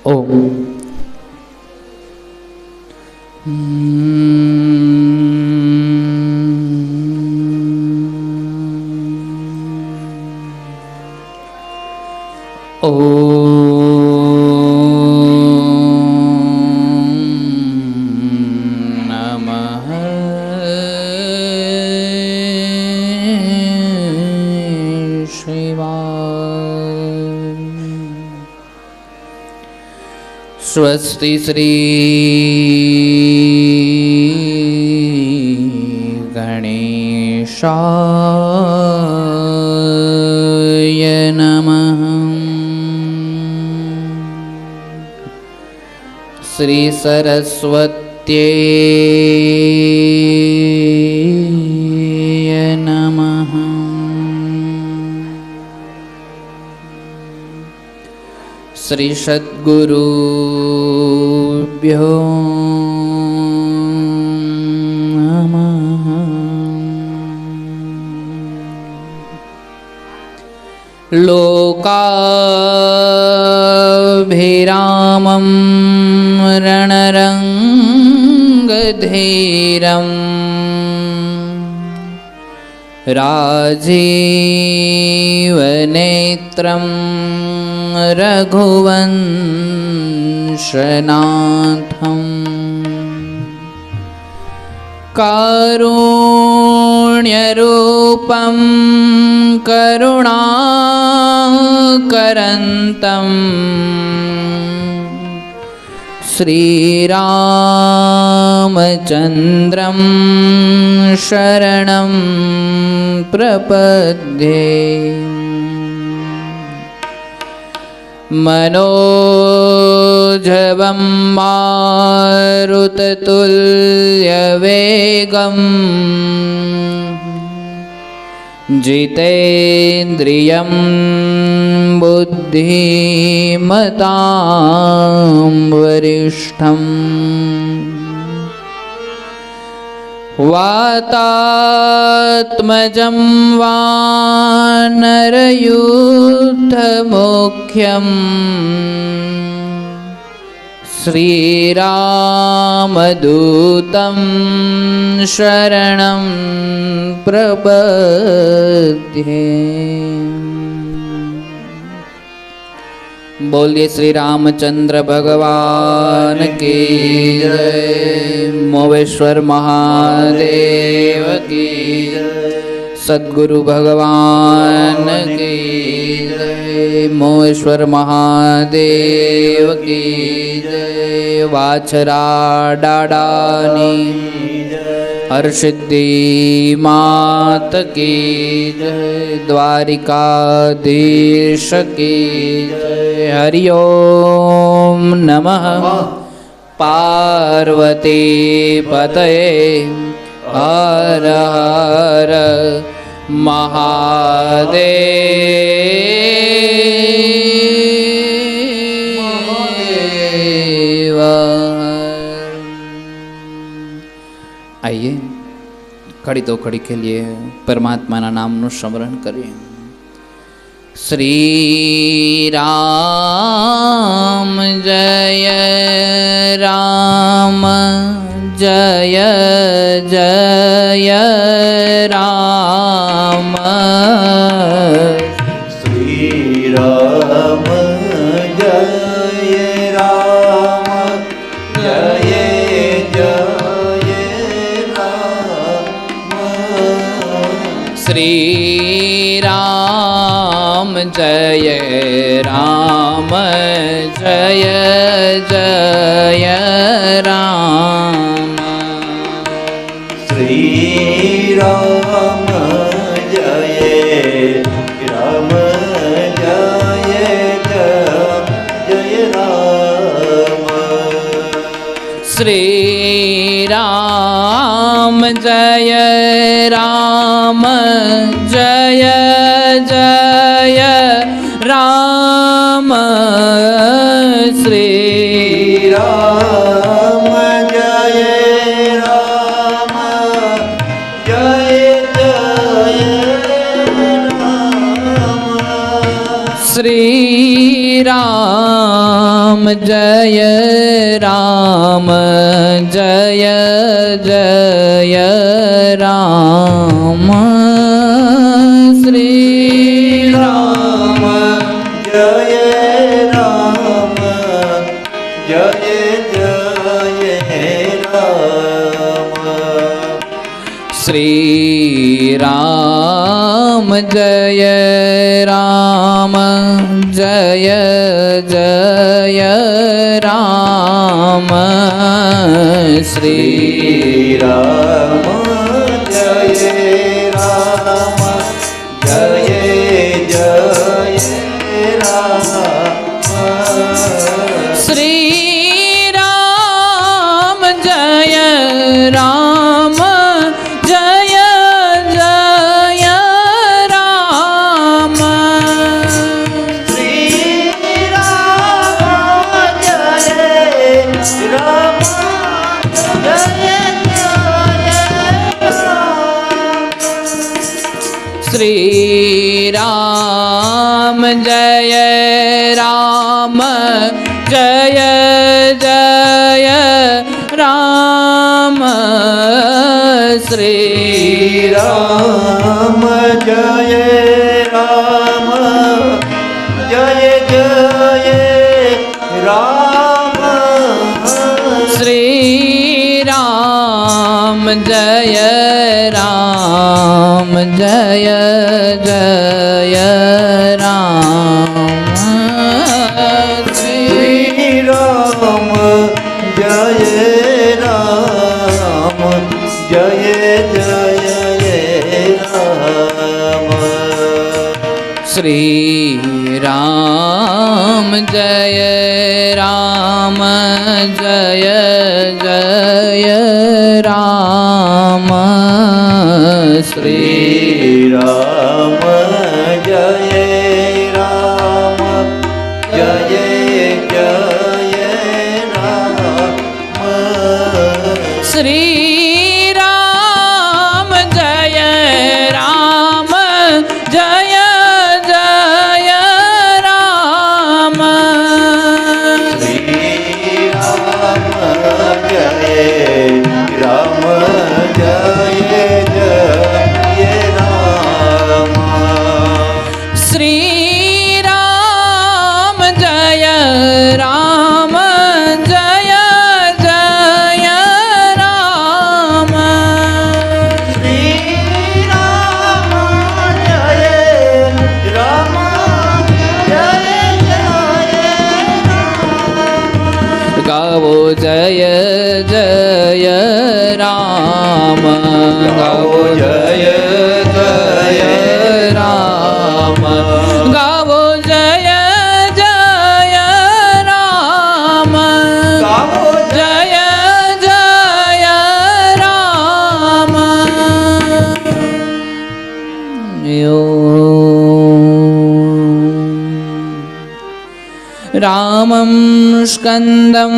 ઓમ स्वस्ति श्री गणेशाय नमः। श्री सरस्वत्यै नमः। श्री सद्गुरुभ्यो नमः। लोकाभिरामं रणरङ्गधीरं राजीवनेत्रं रघुवंशनाथं कारुण्यरूपं करुणाकरन्तं श्रीरामचन्द्रं शरणं प्रपद्ये। मनोजवं मारुततुल्यवेगं जितेन्द्रियं बुद्धिमतां वरिष्ठम् वातात्मजं वानरयूथमुख्यं श्रीरामदूतं शरणं प्रपद्ये। बोलिए श्री रामचंद्र भगवान की जय। मोवेश्वर महादेव की जय। सद्गुरु भगवान की जय। मोवेश्वर महादेव की जय। वाछरा डाडानी हरसिद्धि मात की जय। द्वारिकाधीश की जय। हरि ओम नमः पार्वती पतये हर हर महादेव। आइए खड़ी तो खड़ी के लिए परमात्मा ना नाम नु स्मरण करिए। श्री राम जय राम जय जय राम। श्री राम जय राम जय जय राम। श्री राम जय राम जय जय राम। श्री राम जय राम जय जय राम। श्री राम जय राम जय जय राम। श्री राम जय राम जय जय राम। श्री राम राम जय राम जय जय राम श्री राम जय राम जय जय राम श्री राम जय राम जय जय राम श्री राम जय राम जय जय राम श्री राम जय राम जय जय राम श्री राम जय राम जय जय राम श्री राम जय राम जय जय राम श्री राम जय राम जय जय राम श्री राम जय राम जय जय राम श्री राम जय राम जय जय राम श्री राम जय राम जय जय राम श्री राम जय राम जय जय राम श्री राम जय राम जय जय राम श्री राम जय राम जय जय राम श्री राम जय राम जय जय राम श्री राम जय राम जय जय गावो जय जय राम गावो जय जय राम गावो जय जय राम गावो जय जय राम रामं स्कन्दं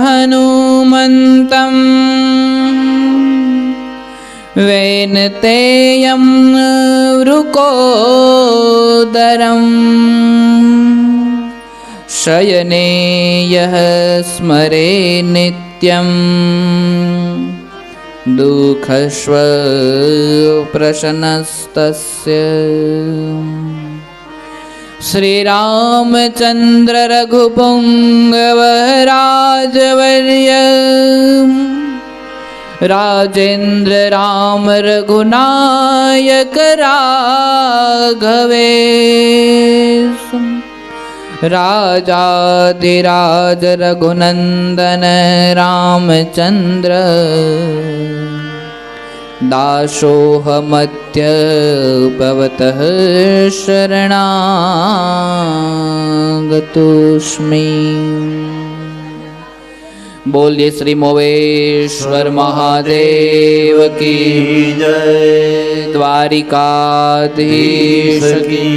हनुमन्तं वेनतेयं वृकोदरं शयने यः स्मरे नित्यं दुःखस्वप्रशनस्तस्य श्रीरामचन्द्र रघुपुङ्गव राजवर्य राजेन्द्र राम रघुनायक राघवेश राजाधिराज रघुनन्दन रामचन्द्र दासोऽहमद्य भवतः शरणागतोऽस्मि। बोलिए श्री मोवेश्वर महादेव की जय द्वारिकाधीश की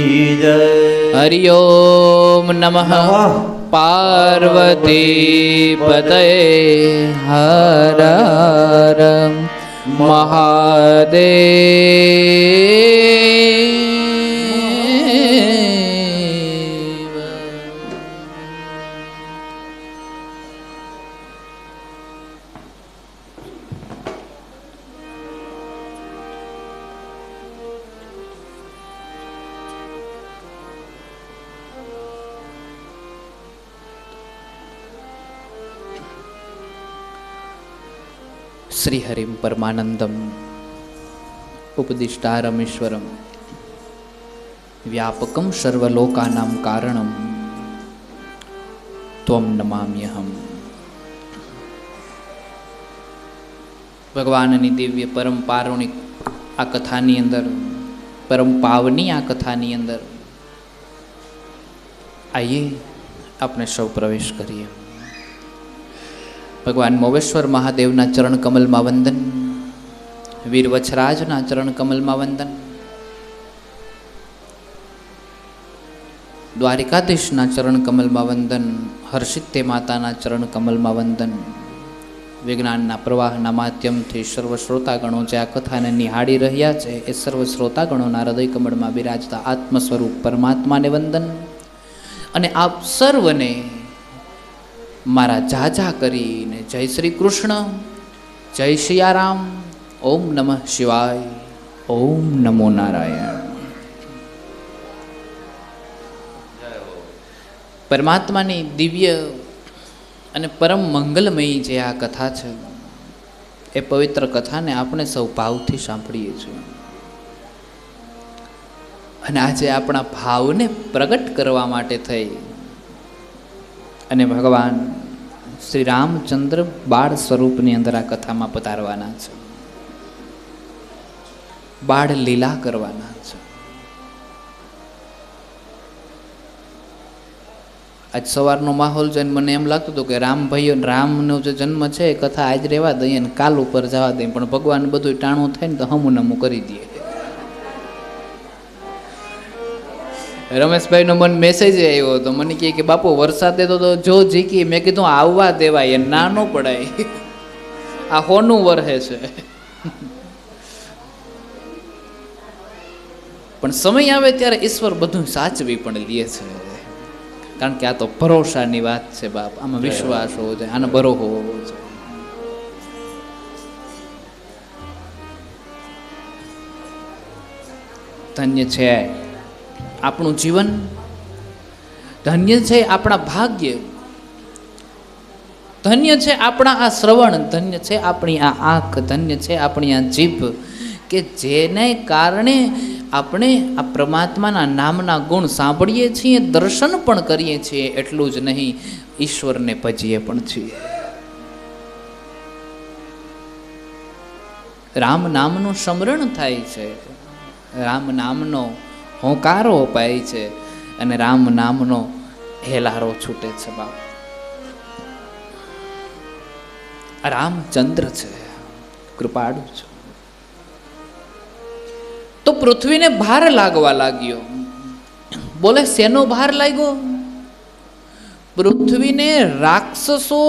जय हरि ओम नमः पार्वती पतये हर हर महादेव। શ્રીહરિમ પરમાનંદમ ઉપદિષ્ટારમીશ્વરમ વ્યાપકમ સર્વલોકાનામ કારણમ ત્વમ નમામ્યહમ. ભગવાનની દિવ્ય પરમ પારુણિક આ કથાની અંદર, પરમ પાવની આ કથાની અંદર આઈએ આપણે સૌ પ્રવેશ કરીએ. ભગવાન મોગેશ્વર મહાદેવના ચરણ કમલમાં વંદન, વીર વછરાજના ચરણ કમલમાં વંદન, દ્વારિકાધીશના ચરણ કમલમાં વંદન, હર્ષિતે માતાના ચરણ કમલમાં વંદન. વિજ્ઞાનના પ્રવાહના માધ્યમથી સર્વ શ્રોતાગણો જે આ કથાને નિહાળી રહ્યા છે એ સર્વ શ્રોતાગણોના હૃદય કમળમાં બિરાજતા આત્મ સ્વરૂપ પરમાત્માને વંદન. અને આપ સર્વને મારા જાજા કરીને જય શ્રી કૃષ્ણ, જય સિયારામ, ઓમ નમઃ શિવાય, ઓમ નમો નારાયણ. પરમાત્માની દિવ્ય અને પરમ મંગલમયી જે આ કથા છે એ પવિત્ર કથાને આપણે સૌ ભાવથી સાંભળીએ છીએ. અને આજે આપણા ભાવને પ્રગટ કરવા માટે થઈ અને ભગવાન શ્રી રામચંદ્ર બાળ સ્વરૂપની અંદર આ કથામાં પધારવાના છે, બાળ લીલા કરવાના છે. આજ સવારનો માહોલ જોઈને મને એમ લાગતું હતું કે રામનો જે જન્મ છે એ કથા આજ રહેવા દઈએ ને કાલ ઉપર જવા દઈએ, પણ ભગવાન બધું ટાણું થાય ને તો હમું કરી દે. રમેશભાઈનો મને મેસેજ આવ્યો હતો, મને કહે કે બાપુ વરસાદ દેતો તો જો જીકી. મેં કીધું આવવા દેવાય, એ ના ન પડાય, આ હોનું વરહે છે. પણ સમય આવે ત્યારે ઈશ્વર બધું સાચવી પણ લે છે, કારણ કે આ તો ભરોસાની વાત છે બાપ. આમાં વિશ્વાસ હોવો જોઈએ, આનો ભરોસો હોવો જોઈએ. ધન્ય છે આપણું જીવન, ધન્ય છે આપણા ભાગ્ય, ધન્ય છે આપણા આ શ્રવણ, ધન્ય છે આપણી આ આંખ, ધન્ય છે આપણી આ જીભ, કે જેને કારણે આપણે આ પરમાત્માના નામના ગુણ સાંભળીએ છીએ, દર્શન પણ કરીએ છીએ. એટલું જ નહીં, ઈશ્વરને ભજીએ પણ છીએ. રામ નામનું સ્મરણ થાય છે, રામ નામનો હોંકારો અપાય છે અને રામ નામનો હેલારો છૂટે છે બાપ. રામચંદ્ર છે, કૃપાળુ છે. તો પૃથ્વીને ભાર લાગવા લાગ્યો. બોલે શેનો ભાર લાગ્યો? પૃથ્વીને રાક્ષસો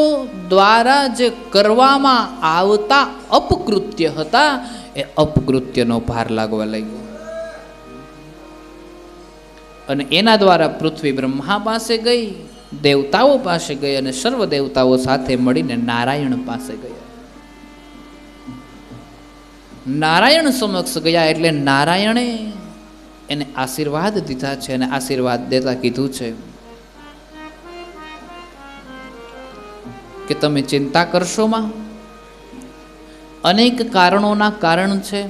દ્વારા જે કરવામાં આવતા અપકૃત્ય હતા એ અપકૃત્યનો ભાર લાગવા લાગ્યો. અને એના દ્વારા પૃથ્વી બ્રહ્મા પાસે ગઈ, દેવતાઓ પાસે ગઈ અને સર્વ દેવતાઓ સાથે મળીને નારાયણ પાસે ગયા. નારાયણ સમક્ષ ગયા એટલે નારાયણે એને આશીર્વાદ દીધા છે. અને આશીર્વાદ દેતા કીધું છે કે તમે ચિંતા કરશો માં, અનેક કારણોના કારણ છે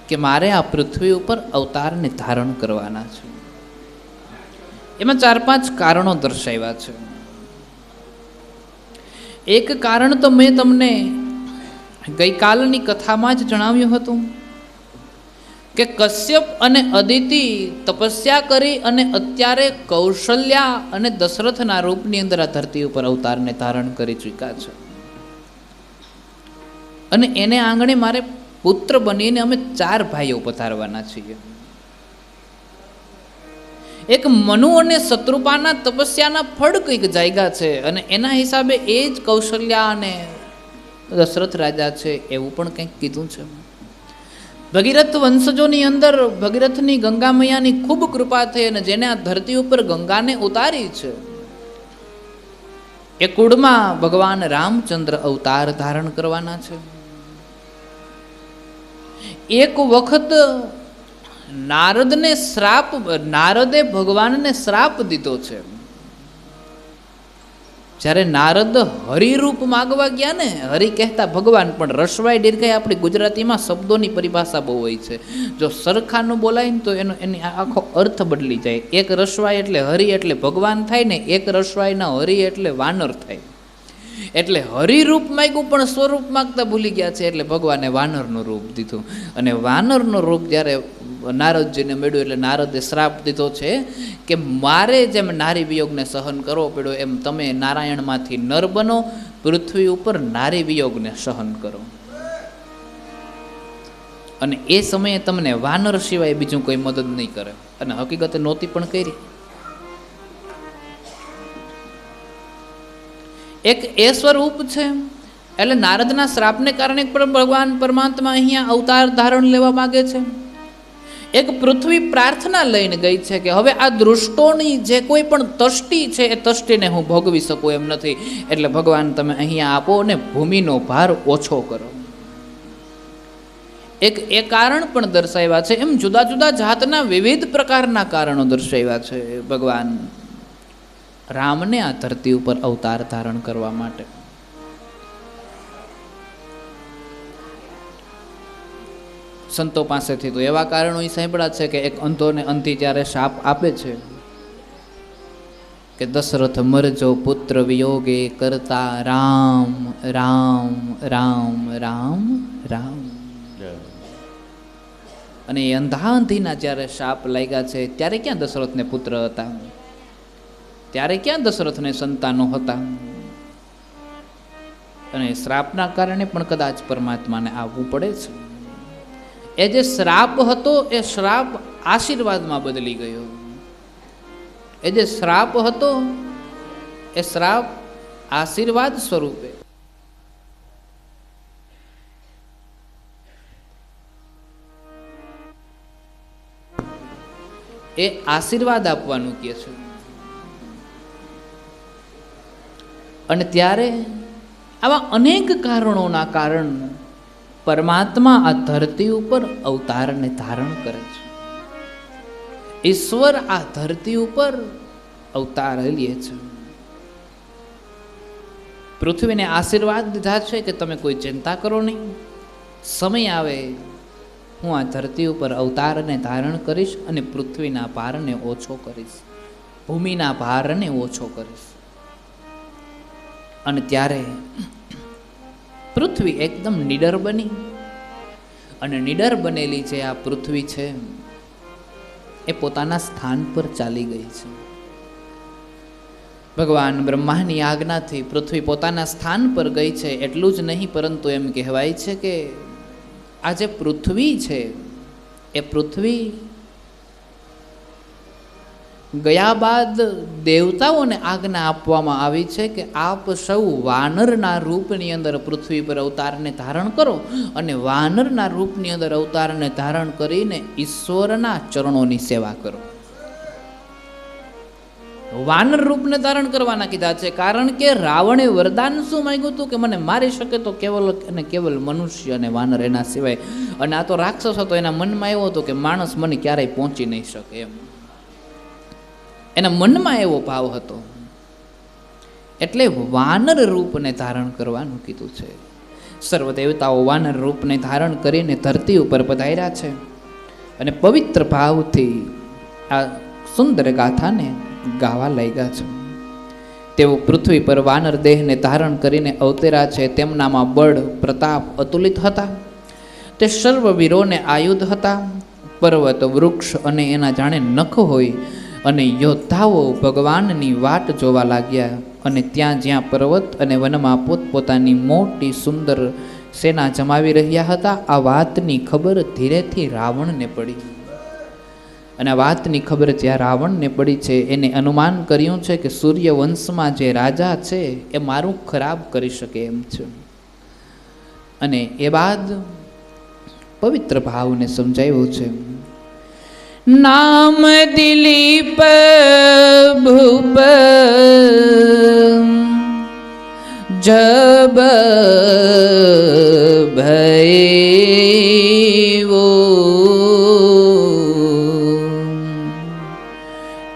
કે મારે આ પૃથ્વી ઉપર અવતારને ધારણ કરવાના છે. એમાં 4-5 કારણો દર્શાવ્યા છે. એક કારણ તો મેં તમને ગઈકાલની કથામાં જ જણાવ્યું હતું કે કશ્યપ અને અદિતિ તપસ્યા કરી અને અત્યારે કૌશલ્યા અને દશરથના રૂપની અંદર આ ધરતી ઉપર અવતારને ધારણ કરી ચૂક્યા છે. અને એને આંગણે મારે પુત્ર બનીને અમે 4 ભાઈઓ પધારવાના છીએ. એક મનુ અને શત્રુપાના તપસ્યાના ફળ કંઈક જાગ્યા છે અને એના હિસાબે એ જ કૌશલ્યા અને દશરથ રાજા છે એવું પણ કંઈક કીધું છે. ભગીરથ વંશજોની અંદર ભગીરથની ગંગા મૈયાની ખૂબ કૃપા થઈ અને જેને આ ધરતી ઉપર ગંગાને ઉતારી છે એ કુળમાં ભગવાન રામચંદ્ર અવતાર ધારણ કરવાના છે. એક વખત નારદે ભગવાનને શ્રાપ દીધો છે. જ્યારે નારદ હરિરૂપ માગવા ગયા ને, હરિ કહેતા ભગવાન, પણ રસવાય દીર્ઘાય આપણી ગુજરાતીમાં શબ્દોની પરિભાષા બહુ હોય છે. જો સરખાનું બોલાય ને તો એની આખો અર્થ બદલી જાય. એક રસવાય એટલે હરિ એટલે ભગવાન થાય ને, એક રસવાયના હરિ એટલે વાનર થાય. એટલે હરિરૂપ માગ્યું પણ સ્વરૂપ માગતા ભૂલી ગયા છે, એટલે ભગવાને વાનરનું રૂપ દીધું. અને વાનરનું રૂપ જ્યારે નારદજીને મળ્યું એટલે નારદે શ્રાપ દીધો છે કે મારે જેમ નારી વિયોગને સહન કરવો પડ્યો એમ તમે નારાયણમાંથી નર બનો, પૃથ્વી ઉપર નારી વિયોગને સહન કરો. અને એ સમયે તમને વાનર સિવાય બીજું કોઈ મદદ નહીં કરે. અને હકીકતે નહોતી પણ કરી. એક એ સ્વરૂપ છે. એટલે નારદના શ્રાપને કારણે પણ ભગવાન પરમાત્મા અહીંયા અવતાર ધારણ લેવા માંગે છે. એક પૃથ્વી પ્રાર્થના લઈને ગઈ છે કે હવે આ દૃષ્ટોની જે કોઈ પણ તષ્ટિ છે એ તષ્ટિને હું ભોગવી શકું એમ નથી, એટલે ભગવાન તમે અહીંયા આપો અને ભૂમિનો ભાર ઓછો કરો. એક એ કારણ પણ દર્શાવ્યા છે. એમ જુદા જુદા જાતના વિવિધ પ્રકારના કારણો દર્શાવ્યા છે ભગવાન રામને આ ધરતી ઉપર અવતાર ધારણ કરવા માટે. સંતો પાસેથી તો એવા કારણો સાંભળ્યા છે કે એક અંધોને અંધી જ્યારે શાપ આપે છે કે દશરથ મરજો પુત્ર વિયોગે કરતા રામ રામ રામ રામ રામ. અને એ અંધા અંધીના જ્યારે શાપ લાગ્યા છે ત્યારે ક્યાં દશરથને પુત્ર હતા, ત્યારે ક્યાં દશરથને સંતાનો હતા. અને શ્રાપના કારણે પણ કદાચ પરમાત્માને આવવું પડે છે. એ જે શ્રાપ હતો એ શ્રાપ આશીર્વાદમાં બદલી ગયો. એ જે શ્રાપ હતો એ શ્રાપ આશીર્વાદ સ્વરૂપે. એ આશીર્વાદ આપવાનું કહે છે. અને ત્યારે આવા અનેક કારણોના કારણ પરમાત્મા આ ધરતી ઉપર અવતારને ધારણ કરે છે. ઈશ્વર આ ધરતી ઉપર અવતાર લે છે. પૃથ્વીને આશીર્વાદ દીધા છે કે તમે કોઈ ચિંતા કરો નહીં, સમય આવે હું આ ધરતી ઉપર અવતારને ધારણ કરીશ અને પૃથ્વીના ભારને ઓછો કરીશ, ભૂમિના ભારને ઓછો કરીશ. અને ત્યારે પૃથ્વી એકદમ નિડર બની. અને નિડર બનેલી જે આ પૃથ્વી છે એ પોતાના સ્થાન પર ચાલી ગઈ છે. ભગવાન બ્રહ્માની આજ્ઞાથી પૃથ્વી પોતાના સ્થાન પર ગઈ છે. એટલું જ નહીં, પરંતુ એમ કહેવાય છે કે આ જે પૃથ્વી છે એ પૃથ્વી ગયા બાદ દેવતાઓને આજ્ઞા આપવામાં આવી છે કે આપ સૌ વાનરના રૂપની અંદર પૃથ્વી પર અવતારને ધારણ કરો અને વાનરના રૂપની અંદર અવતારને ધારણ કરીને ઈશ્વરના ચરણોની સેવા કરો. વાનર રૂપને ધારણ કરવાના કીધા છે, કારણ કે રાવણે વરદાન શું માંગ્યું હતું કે મને મારી શકે તો કેવલ અને કેવલ મનુષ્ય અને વાનર, એના સિવાય. અને આ તો રાક્ષસ હતો, એના મનમાં એવો હતો કે માણસ મને ક્યારેય પહોંચી નહીં શકે એમ. એના મનમાં એવો ભાવ હતો. એટલે વાનર રૂપને ધારણ કરવાનું કીધું છે. સર્વ દેવતાઓ વાનર રૂપને ધારણ કરીને ધરતી ઉપર પધાર્યા છે અને પવિત્ર ભાવથી આ સુંદર ગાથાને ગાવા લાગ્યા છે. તેઓ પૃથ્વી પર વાનર દેહને ધારણ કરીને અવતર્યા છે. તેમનામાં બળ પ્રતાપ અતુલિત હતા. તે સર્વ વીરોને આયુધ હતા. પર્વત વૃક્ષ અને એના જાણે નખ હોય અને યોદ્ધાઓ ભગવાનની વાટ જોવા લાગ્યા. અને ત્યાં જ્યાં પર્વત અને વનમાં પોતપોતાની મોટી સુંદર સેના જમાવી રહ્યા હતા, આ વાતની ખબર ધીરેથી રાવણને પડી. અને આ વાતની ખબર જ્યાં રાવણને પડી છે એને અનુમાન કર્યું છે કે સૂર્યવંશમાં જે રાજા છે એ મારું ખરાબ કરી શકે એમ છે. અને એ બાદ પવિત્ર ભાવને સમજાવ્યું છે. નામ દિલીપ ભૂપ જબ ભયવો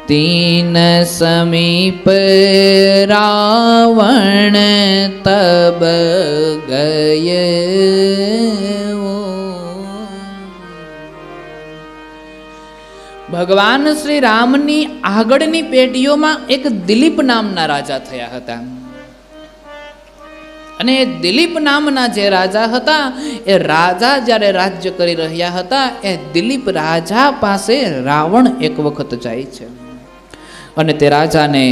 તીન समीप रावण तब गय ભગવાન શ્રી રામની આગળની પેઢીઓમાં એક દિલીપ નામના રાજા થયા હતા અને એ દિલીપ નામના જે રાજા હતા એ રાજા જ્યારે રાજ્ય કરી રહ્યા હતા એ દિલીપ રાજા પાસે રાવણ એક વખત જાય છે અને તે રાજાને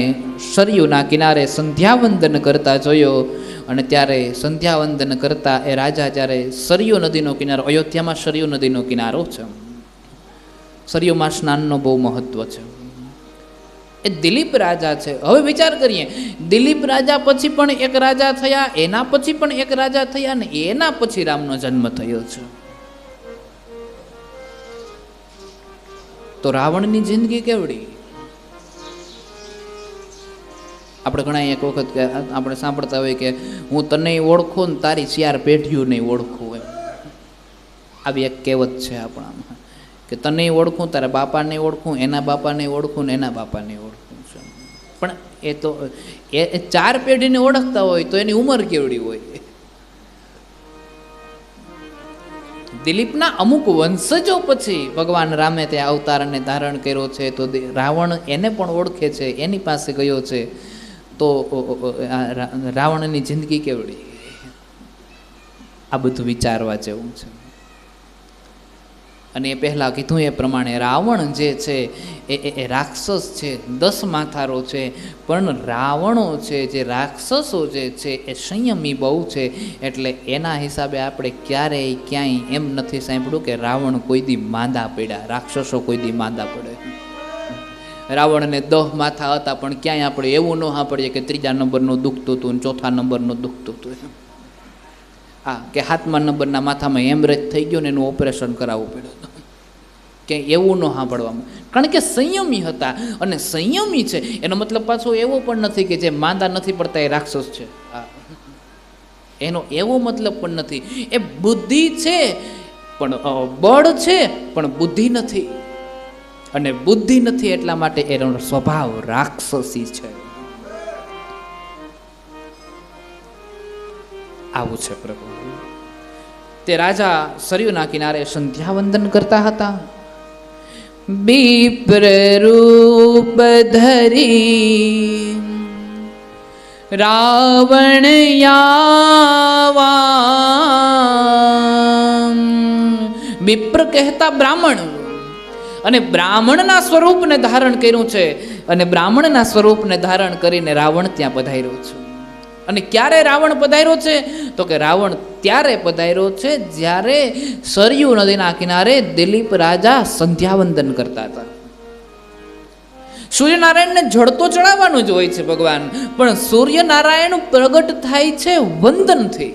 સરયુના કિનારે સંધ્યાવંદન કરતા જોયો અને ત્યારે સંધ્યાવંદન કરતા એ રાજા જ્યારે સરયુ નદીનો કિનારો, અયોધ્યામાં સરયુ નદીનો કિનારો છે, સરયુમાં સ્નાનનો બહુ મહત્વ છે. એ દિલીપ રાજા છે. હવે વિચાર કરીએ, દિલીપ રાજા પછી પણ એક રાજા થયા, એના પછી પણ એક રાજા થયા ને એના પછી રામનો જન્મ થયો છે. તો રાવણની જિંદગી કેવડી? આપણે ઘણા એક વખત આપણે સાંભળતા હોય કે હું તને ઓળખું ને તારી 4 પેઢીઓ નહીં ઓળખું, એમ આવી એક કહેવત છે આપણામાં કે તને ઓળખું, તારા બાપાને ઓળખું, એના બાપાને ઓળખું ને એના બાપાને ઓળખું છે. પણ એ તો એ 4 પેઢીને ઓળખતા હોય તો એની ઉંમર કેવડી હોય? દિલીપના અમુક વંશજો પછી ભગવાન રામે તે અવતારને ધારણ કર્યો છે તો રાવણ એને પણ ઓળખે છે, એની પાસે ગયો છે. તો રાવણની જિંદગી કેવડી? આ બધું વિચારવા જેવું છે. અને એ પહેલાં કીધું એ પ્રમાણે રાવણ જે છે એ રાક્ષસ છે, 10 માથારો છે. પણ રાવણો છે, જે રાક્ષસો જે છે એ સંયમી બહુ છે. એટલે એના હિસાબે આપણે ક્યારેય ક્યાંય એમ નથી સાંભળ્યું કે રાવણ કોઈ દી માંદા પડ્યા, રાક્ષસો કોઈ દી માંદા પડે. રાવણને 10 માથા હતા પણ ક્યાંય આપણે એવું ન સાંભળીએ કે 3જા નંબરનું દુખતું હતું ને 4થા નંબરનું દુખતું હતું. હા, કે 7મા નંબરના માથામાં હેમરેજ થઈ ગયો ને એનું ઓપરેશન કરાવવું પડ્યું હતું, કે એવું ન સાંભળવામાં. કારણ કે સંયમી હતા. અને સંયમી છે એનો મતલબ પાછો એવો પણ નથી કે જે માંદા નથી પડતા એ રાક્ષસ છે. હા, એનો એવો મતલબ પણ નથી. એ બુદ્ધિ છે પણ બળ છે પણ બુદ્ધિ નથી, અને બુદ્ધિ નથી એટલા માટે એનો સ્વભાવ રાક્ષસી છે. આવું છે પ્રભુ. તે રાજા સરયુના કિનારે સંધ્યાવંદન કરતા હતા. વિપ્ર રૂપ ધરી રાવણ યાવા. વિપ્ર કહેતા બ્રાહ્મણ, અને બ્રાહ્મણના સ્વરૂપને ધારણ કર્યું છે. અને બ્રાહ્મણના સ્વરૂપને ધારણ કરીને રાવણ ત્યાં પધાર્યો છે. અને ક્યારે રાવણ પધાર્યો છે? તો કે રાવણ ત્યારે પધાર્યો છે જ્યારે સરયુ નદીના કિનારે દિલીપ રાજા સંધ્યાવંદન કરતા હતા. સૂર્યનારાયણને જળ તો ચડાવવાનું જ હોય છે ભગવાન, પણ સૂર્યનારાયણ પ્રગટ થાય છે વંદનથી.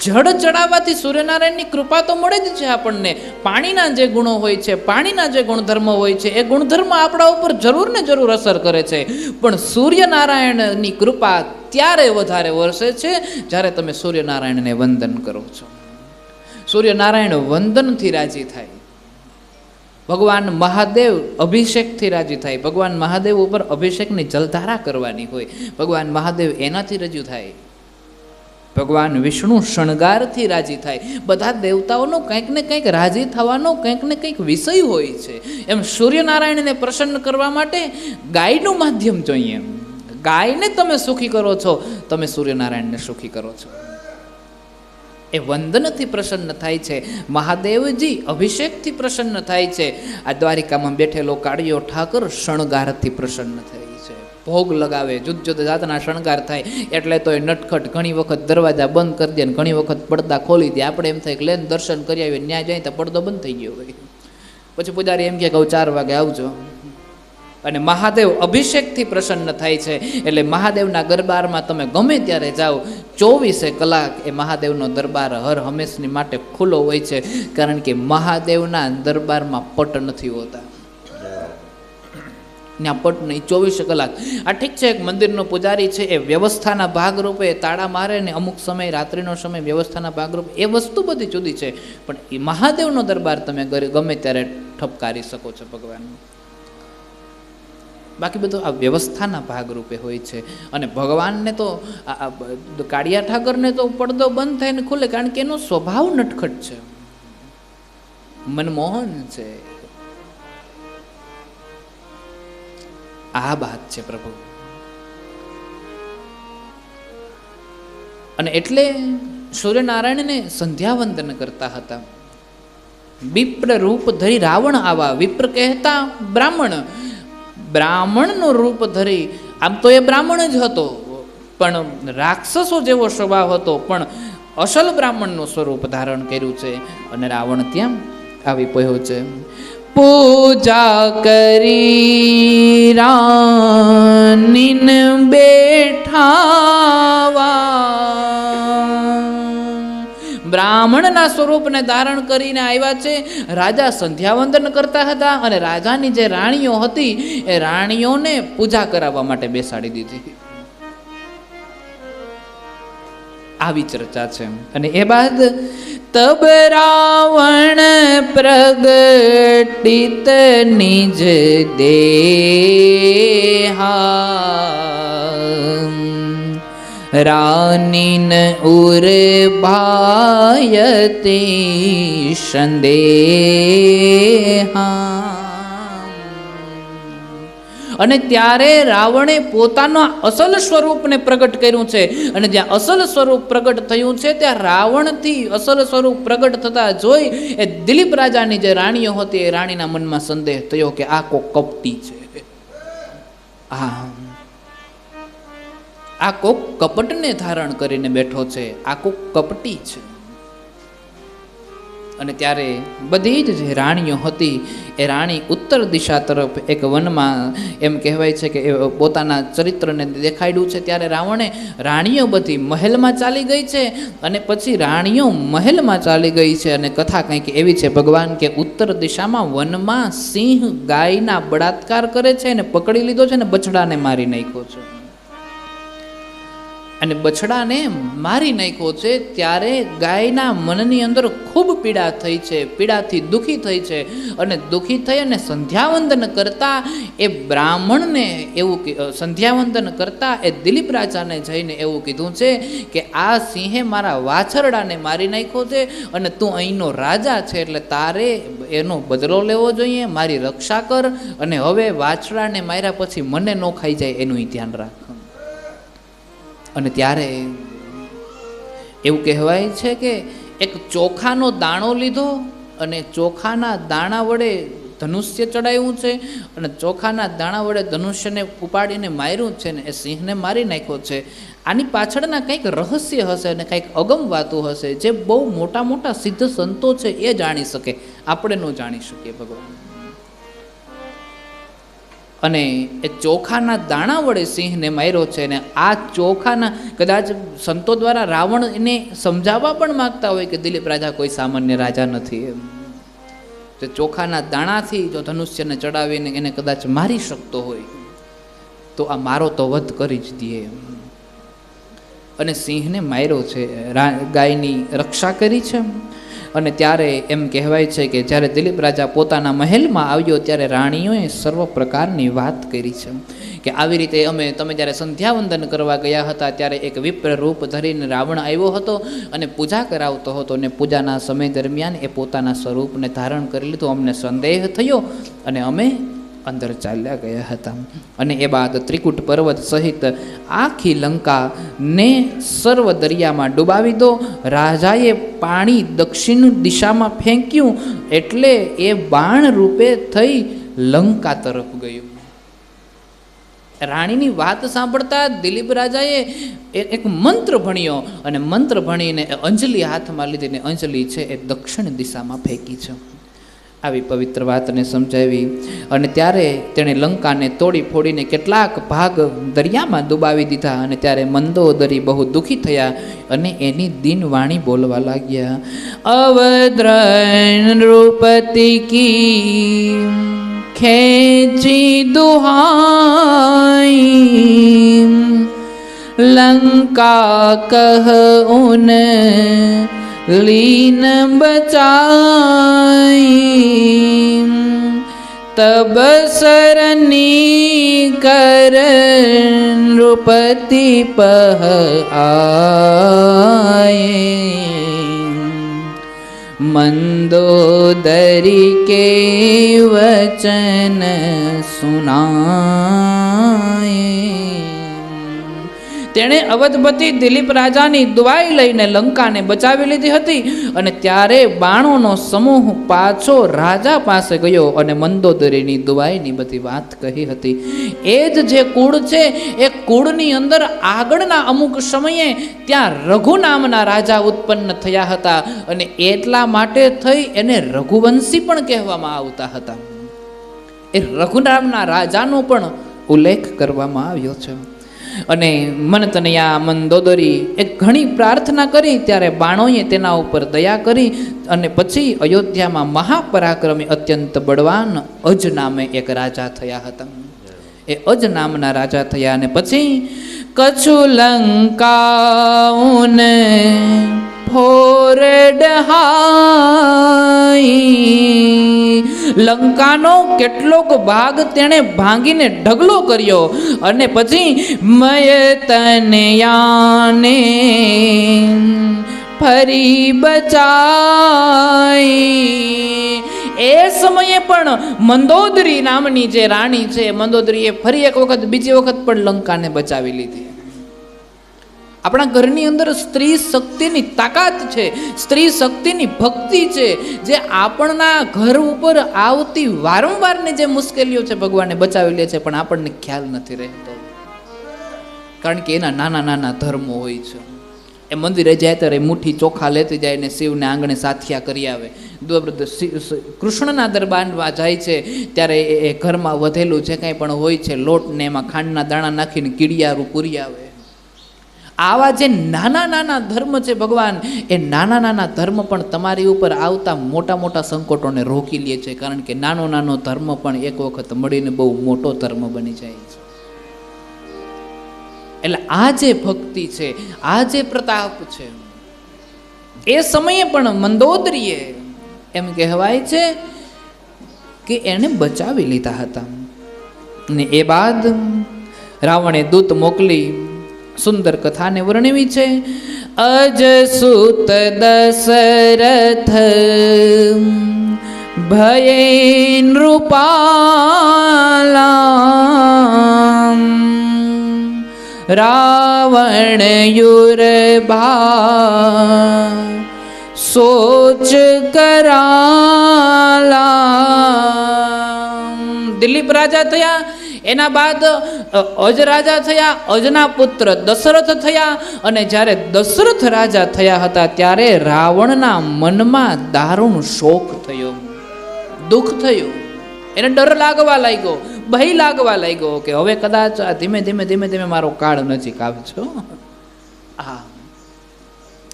જળ ચડાવવાથી સૂર્યનારાયણની કૃપા તો મળે જ છે આપણને. પાણીના જે ગુણો હોય છે, પાણીના જે ગુણધર્મો હોય છે, એ ગુણધર્મ આપણા ઉપર જરૂર ને જરૂર અસર કરે છે. પણ સૂર્યનારાયણની કૃપા ત્યારે વધારે વરસે છે જ્યારે તમે સૂર્યનારાયણને વંદન કરો છો. સૂર્યનારાયણ વંદનથી રાજી થાય. ભગવાન મહાદેવ અભિષેકથી રાજી થાય. ભગવાન મહાદેવ ઉપર અભિષેકની જલધારા કરવાની હોય. ભગવાન મહાદેવ એનાથી રજૂ થાય. ભગવાન વિષ્ણુ શણગારથી રાજી થાય. બધા દેવતાઓનો કંઈક ને કંઈક રાજી થવાનો કંઈક ને કંઈક વિષય હોય છે. એમ સૂર્યનારાયણને પ્રસન્ન કરવા માટે ગાયનું માધ્યમ જોઈએ. ગાયને તમે સુખી કરો છો, તમે સૂર્યનારાયણને સુખી કરો છો. એ વંદનથી પ્રસન્ન થાય છે. મહાદેવજી અભિષેકથી પ્રસન્ન થાય છે. આ દ્વારિકામાં બેઠેલો કાળિયો ઠાકર શણગારથી પ્રસન્ન થાય છે. ભોગ લગાવે, જુદ જુદ જાતના શણગાર થાય. એટલે તો એ નટખટ ઘણી વખત દરવાજા બંધ કરી દે, ઘણી વખત પડદા ખોલી દે. આપણે એમ થાય કે લેન દર્શન કરી આવીએ, ન્યા જાય તો પડદો બંધ થઈ ગયો હોય. પછી પૂજારી એમ કે 4 વાગે આવજો. અને મહાદેવ અભિષેકથી પ્રસન્ન થાય છે. એટલે મહાદેવના દરબારમાં તમે ગમે ત્યારે જાઓ, 24 કલાક એ મહાદેવનો દરબાર હર હંમેશની માટે ખુલ્લો હોય છે. કારણ કે મહાદેવના દરબારમાં પટ નથી હોતા. ત્યાં પટ નહીં, 24 કલાક. આ ઠીક છે, એક મંદિરનો પૂજારી છે એ વ્યવસ્થાના ભાગરૂપે તાળા મારે ને અમુક સમય રાત્રિનો સમય વ્યવસ્થાના ભાગરૂપે, એ વસ્તુ બધી જુદી છે. પણ એ મહાદેવનો દરબાર તમે ગમે ત્યારે ઠપકારી શકો છો ભગવાન. બાકી બધું આ વ્યવસ્થાના ભાગરૂપે હોય છે. અને ભગવાનને તો કાળિયા ઠાકરને તો પડદો બંધ થાય ને ખુલે, કારણ કે એનો સ્વભાવ નટખટ છે, મનમોહન છે. આ વાત છે પ્રભુ. અને એટલે સૂર્યનારાયણને સંધ્યાવંદન કરતા હતા. વિપ્ર રૂપ ધરી રાવણ આવા. વિપ્ર કહેતા બ્રાહ્મણ, બ્રાહ્મણનું રૂપ ધરી, આમ તો એ બ્રાહ્મણ જ હતો, પણ રાક્ષસો જેવો સ્વભાવ હતો, પણ અસલ બ્રાહ્મણનું સ્વરૂપ ધારણ કર્યું છે. અને રાવણ ત્યાં આવી પહોંચ્યો છે. પૂજા કરી રાનીન બેઠાવા. બ્રાહ્મણના સ્વરૂપને ધારણ કરીને આવ્યા છે. રાજા સંધ્યાવંદન કરતા હતા અને રાજાની જે રાણીઓ હતી એ રાણીઓને પૂજા કરાવવા માટે બેસાડી દીધી. આવી ચર્ચા છે. અને એ બાદ તબ રાવણ પ્રગટિત નિજ દેહા. રાનીન ઉર્ભાયતે સંદેહા. અને ત્યારે રાવણે પોતાના અસલ સ્વરૂપને પ્રગટ કર્યું છે. અને જ્યાં અસલ સ્વરૂપ પ્રગટ થયું છે ત્યાં રાવણથી અસલ સ્વરૂપ પ્રગટ થતા જોઈ એ દિલીપ રાજાની જે રાણીઓ હતી એ રાણીના મનમાં સંદેહ થયો કે આ કોક કપટી છે, આ કોક કપટને ધારણ કરીને બેઠો છે, આ કોક કપટી છે. અને ત્યારે બધી જ જે રાણીઓ હતી એ રાણી ઉત્તર દિશા તરફ એક વનમાં, એમ કહેવાય છે કે એ પોતાના ચરિત્રને દેખાડ્યું છે. ત્યારે રાવણે રાણીઓ બધી મહેલમાં ચાલી ગઈ છે. અને પછી રાણીઓ મહેલમાં ચાલી ગઈ છે. અને કથા કંઈક એવી છે ભગવાન કે ઉત્તર દિશામાં વનમાં સિંહ ગાયના બળાત્કાર કરે છે અને પકડી લીધો છે અને બછડાને મારી નાખ્યો છે. અને બછડાને મારી નાખ્યો છે ત્યારે ગાયના મનની અંદર ખૂબ પીડા થઈ છે, પીડાથી દુઃખી થઈ છે. અને દુઃખી થઈ અને સંધ્યાવંદન કરતા એ બ્રાહ્મણને એવું સંધ્યાવંદન કરતા એ દિલીપ રાજાને જઈને એવું કીધું છે કે આ સિંહે મારા વાછરડાને મારી નાખ્યો છે અને તું અહીંનો રાજા છે એટલે તારે એનો બદલો લેવો જોઈએ, મારી રક્ષા કર. અને હવે વાછરડાને માર્યા પછી મને ન ખાઈ જાય એનું ધ્યાન રાખ. અને ત્યારે એવું કહેવાય છે કે એક ચોખાનો દાણો લીધો અને ચોખાના દાણા વડે ધનુષ્ય ચડાવ્યું છે. અને ચોખાના દાણા વડે ધનુષ્યને ઉપાડીને માર્યું છે ને એ સિંહને મારી નાખ્યો છે. આની પાછળના કંઈક રહસ્ય હશે અને કંઈક અગમ વાતું હશે જે બહુ મોટા મોટા સિદ્ધ સંતો છે એ જાણી શકે, આપણે ન જાણી શકીએ ભગવાન. અને એ ચોખાના દાણા વડે સિંહને માર્યો છે. ને આ ચોખાના કદાચ સંતો દ્વારા રાવણ એને સમજાવવા પણ માગતા હોય કે દિલીપ રાજા કોઈ સામાન્ય રાજા નથી. એમ તો ચોખાના દાણાથી જો ધનુષ્યને ચડાવીને એને કદાચ મારી શકતો હોય તો આ મારો તો વધ કરી જ દે. અને સિંહને માર્યો છે, ગાયની રક્ષા કરી છે. અને ત્યારે એમ કહેવાય છે કે જ્યારે દિલીપ રાજા પોતાના મહેલમાં આવ્યો ત્યારે રાણીઓએ સર્વ પ્રકારની વાત કરી છે કે આવી રીતે તમે જ્યારે સંધ્યાવંદન કરવા ગયા હતા ત્યારે એક વિપ્ર રૂપ ધરીને રાવણ આવ્યો હતો અને પૂજા કરાવતો હતો. અને પૂજાના સમય દરમિયાન એ પોતાના સ્વરૂપને ધારણ કરી લીધું. અમને સંદેહ થયો અને અમે અંદર ચાલ્યા ગયા હતા. અને એ બાદ ત્રિકૂટ પર્વત સહિત આખી લંકાને સર્વ દરિયામાં ડૂબાવી દો. રાજાએ પાણી દક્ષિણ દિશામાં ફેંક્યું એટલે એ બાણ રૂપે થઈ લંકા તરફ ગયું. રાણીની વાત સાંભળતા દિલીપ રાજાએ એક મંત્ર ભણ્યો અને મંત્ર ભણીને અંજલિ હાથમાં લીધીને અંજલિ છે એ દક્ષિણ દિશામાં ફેંકી છે. આવી પવિત્ર વાતને સમજાવી. અને ત્યારે તેણે લંકાને તોડી ફોડીને કેટલાક ભાગ દરિયામાં ડૂબાવી દીધા. અને ત્યારે મંદોદરી બહુ દુઃખી થયા અને એની દિનવાણી બોલવા લાગ્યા. અવદ્ર નૃપતિ કી ખેંચી દુહાઈ લંકા કહ ઉન લીન બચાઈ तब सरनी कर नृपति पह आए मंदोदरी के वचन सुनाए। તેણે અવધપતિ દિલીપ રાજાની દુવાઈ લઈને લંકાને બચાવી લીધી હતી અને ત્યારે બાણોનો સમૂહ પાછો રાજા પાસે ગયો અને મંદોદરીની દુવાઈની બધી વાત કહી હતી. એ જ જે કુળ છે એ કુળની અંદર આગળના અમુક સમયે ત્યાં રઘુ નામના રાજા ઉત્પન્ન થયા હતા અને એટલા માટે થઈ એને રઘુવંશી પણ કહેવામાં આવતા હતા. એ રઘુ નામના રાજાનો પણ ઉલ્લેખ કરવામાં આવ્યો છે. અને મનતનયા મંદોદરી એ ઘણી પ્રાર્થના કરી ત્યારે બાણોએ તેના ઉપર દયા કરી અને પછી અયોધ્યામાં મહાપરાક્રમી અત્યંત બળવાન અજ નામે એક રાજા થયા હતા. એ અજ નામના રાજા થયા અને પછી કછુ લંકાઉન લંકાનો કેટલોક ભાગ તેણે ભાંગીને ઢગલો કર્યો અને પછી મય તનયાને ફરી બચાઈ. એ સમયે પણ મંદોદરી નામની જે રાણી છે મંદોદરીએ ફરી એક વખત બીજી વખત પણ લંકાને બચાવી લીધી. આપણા ઘરની અંદર સ્ત્રી શક્તિની તાકાત છે, સ્ત્રી શક્તિની ભક્તિ છે, જે આપણના ઘર ઉપર આવતી વારંવારની જે મુશ્કેલીઓ છે ભગવાને બચાવી લે છે પણ આપણને ખ્યાલ નથી રહેતો. કારણ કે એના નાના નાના ધર્મો હોય છે. એ મંદિરે જાય ત્યારે મુઠ્ઠી ચોખા લેતી જાય ને શિવને આંગણે સાથિયા કરી આવે. કૃષ્ણના દરબારમાં જાય છે ત્યારે એ ઘરમાં વધેલું જે કાંઈ પણ હોય છે લોટ ને એમાં ખાંડના દાણા નાખીને કીડિયારું પૂરી આવે. આવા જે નાના નાના ધર્મ છે ભગવાન એ નાના નાના ધર્મ પણ તમારી ઉપર આવતા મોટા મોટા સંકટોને રોકી લે છે. કારણ કે નાનો નાનો ધર્મ પણ એક વખત મળીને બહુ મોટો ધર્મ બની જાય છે. એટલે આ જે ભક્તિ છે, આ જે પ્રતાપ છે, એ સમયે પણ મંદોદરીએ એમ કહેવાય છે કે એને બચાવી લીધા હતા. ને એ બાદ રાવણે દૂત મોકલી સુંદર કથાને વર્ણવી છે. અજ સુત દશરથ ભયે નૃપાલા રાવણ યુરભા સોચ કરાલા. દિલીપ રાજા થયા, એના બાદ અજ રાજા થયા, અજના પુત્ર દશરથ થયા અને જ્યારે દશરથ રાજા થયા હતા ત્યારે રાવણના મનમાં દારૂણ શોક થયો, દુઃખ થયું. એને ડર લાગવા લાગ્યો, ભય લાગવા લાગ્યો કે હવે કદાચ ધીમે ધીમે ધીમે ધીમે મારો કાળ નજીક આવે છે. હા,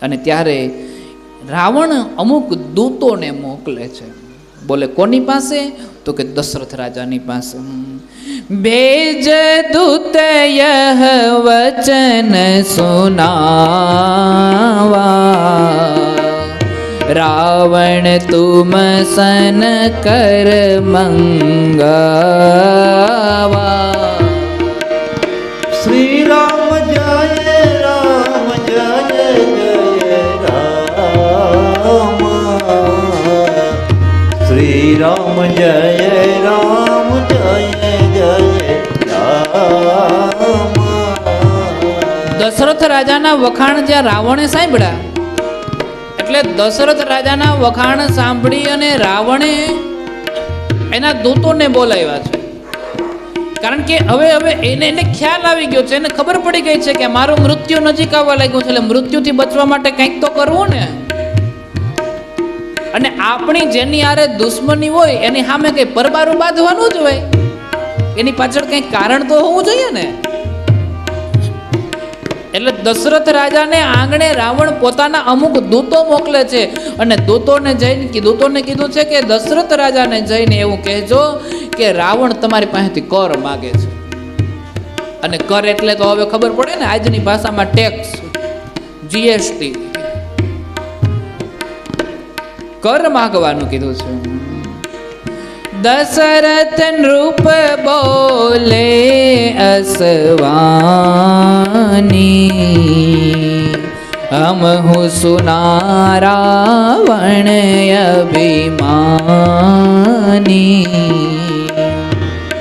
અને ત્યારે રાવણ અમુક દૂતોને મોકલે છે. બોલે કોની પાસે? તો કે દશરથ રાજાની પાસે. भेज दूत यह वचन सुनावा रावण तुम सन कर मंगावा. श्री राम जय राम जय जय राम. श्री राम जय राम जय દશરથ રાજાના વખાણ જ્યાં રાવણે સાંભળ્યા એટલે દશરથ રાજાના વખાણ સાંભળી અને રાવણે એના દૂતોને બોલાવ્યા છે. કારણ કે હવે એને ખ્યાલ આવી ગયો છે, એને ખબર પડી ગઈ છે કે મારું મૃત્યુ નજીક આવવા લાગ્યું છે, એટલે મૃત્યુથી બચવા માટે કંઈક તો કરવું ને. અને આપણી જેની આરે દુશ્મની હોય એની સામે કઈ પરબારું બાંધવાનું જ હોય, એની પાછળ કંઈક કારણ તો હોવું જોઈએ ને. એટલે દશરથ રાજાને આંગણે રાવણ પોતાના અમુક દૂતો મોકલે છે અને દૂતોને કીધું છે કે દશરથ રાજાને જઈને એવું કહેજો કે રાવણ તમારી પાસેથી કર માગે છે. અને કર એટલે તો હવે ખબર પડે ને, આજની ભાષામાં ટેક્સ, જીએસટી, કર માગવાનું કીધું છે. દશરથ નૃપ બોલે અસવાની, હમ હું સુના રાવણ અભિમાની.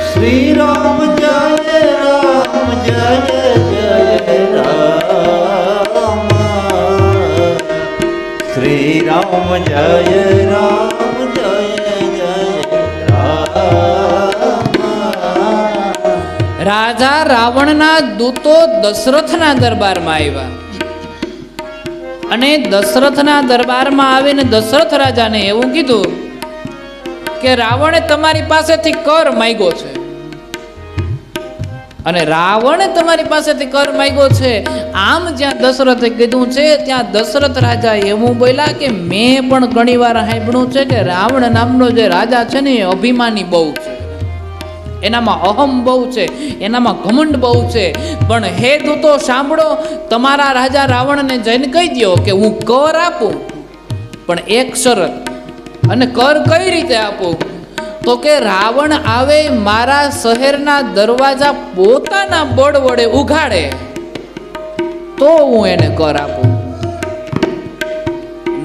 શ્રી રામ જય રામ જય જય રામ. શ્રી રામ જય રામ જય જય રામ. રાજા રાવણના દૂતો દશરથના દરબારમાં આવ્યા અને દશરથના દરબારમાં આવીને દશરથ રાજાને એવું કીધું કે રાવણે તમારી પાસેથી કર માંગ્યો છે અને રાવણે તમારી પાસેથી કર માંગ્યો છે. આમ જ્યાં દશરથે કીધું છે ત્યાં દશરથ રાજા એવું બોલ્યા કે મેં પણ ઘણી વાર સાંભળ્યું છે કે રાવણ નામનો જે રાજા છે ને એ અભિમાની બહુ છે, એનામાં અહમ બહુ છે, એનામાં ઘમંડ બહુ છે. પણ હે દૂતો સાંભળો, તમારા રાજા રાવણને જઈને કહી દો કે હું કર આપું, પણ એક શરત. અને કર કઈ રીતે આપું? તો કે રાવણ આવે મારા શહેરના દરવાજા પોતાના બળ વડે ઉઘાડે તો હું એને કર આપું,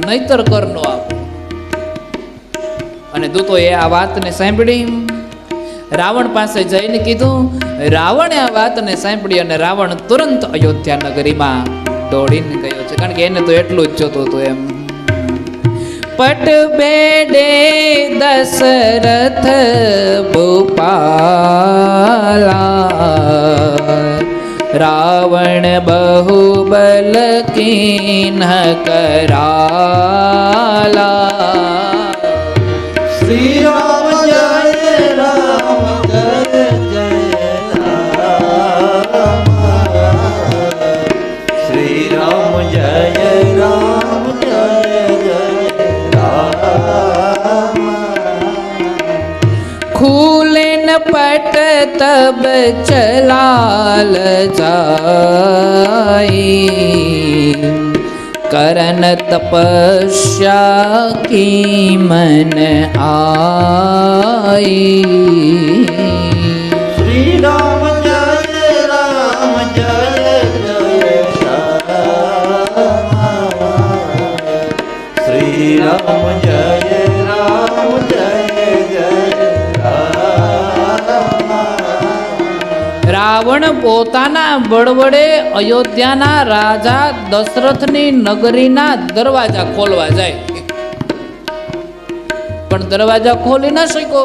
નહીતર કર નો આપું. અને દૂતોએ આ વાતને સાંભળી રાવણ પાસે જઈને કીધું. રાવણે આ વાતને સાંભળી અને રાવણ તુરંત અયોધ્યા નગરીમાં દોડીને ગયો છે, કારણ કે એને તો એટલું જ જોતું હતું એમ. પટ બેડે દશરથ ભૂપાલા, રાવણ બહુ બલ કીન્હ કરાલા. શ્રી રામ જય રામ જય જય રામ. શ્રી રામ જય રામ જય જય રામ. ખુલે ન પટ તબ ચલાલ જાય, करन तपस्या की मन आई. श्री राम जय राम जय जय राम. श्री राम जय राम जय जय राम. રાવણ પોતાના બળવડે અયોધ્યાના રાજા દશરથની નગરીના દરવાજા ખોલવા જાય, પણ દરવાજા ખોલી ન શક્યો.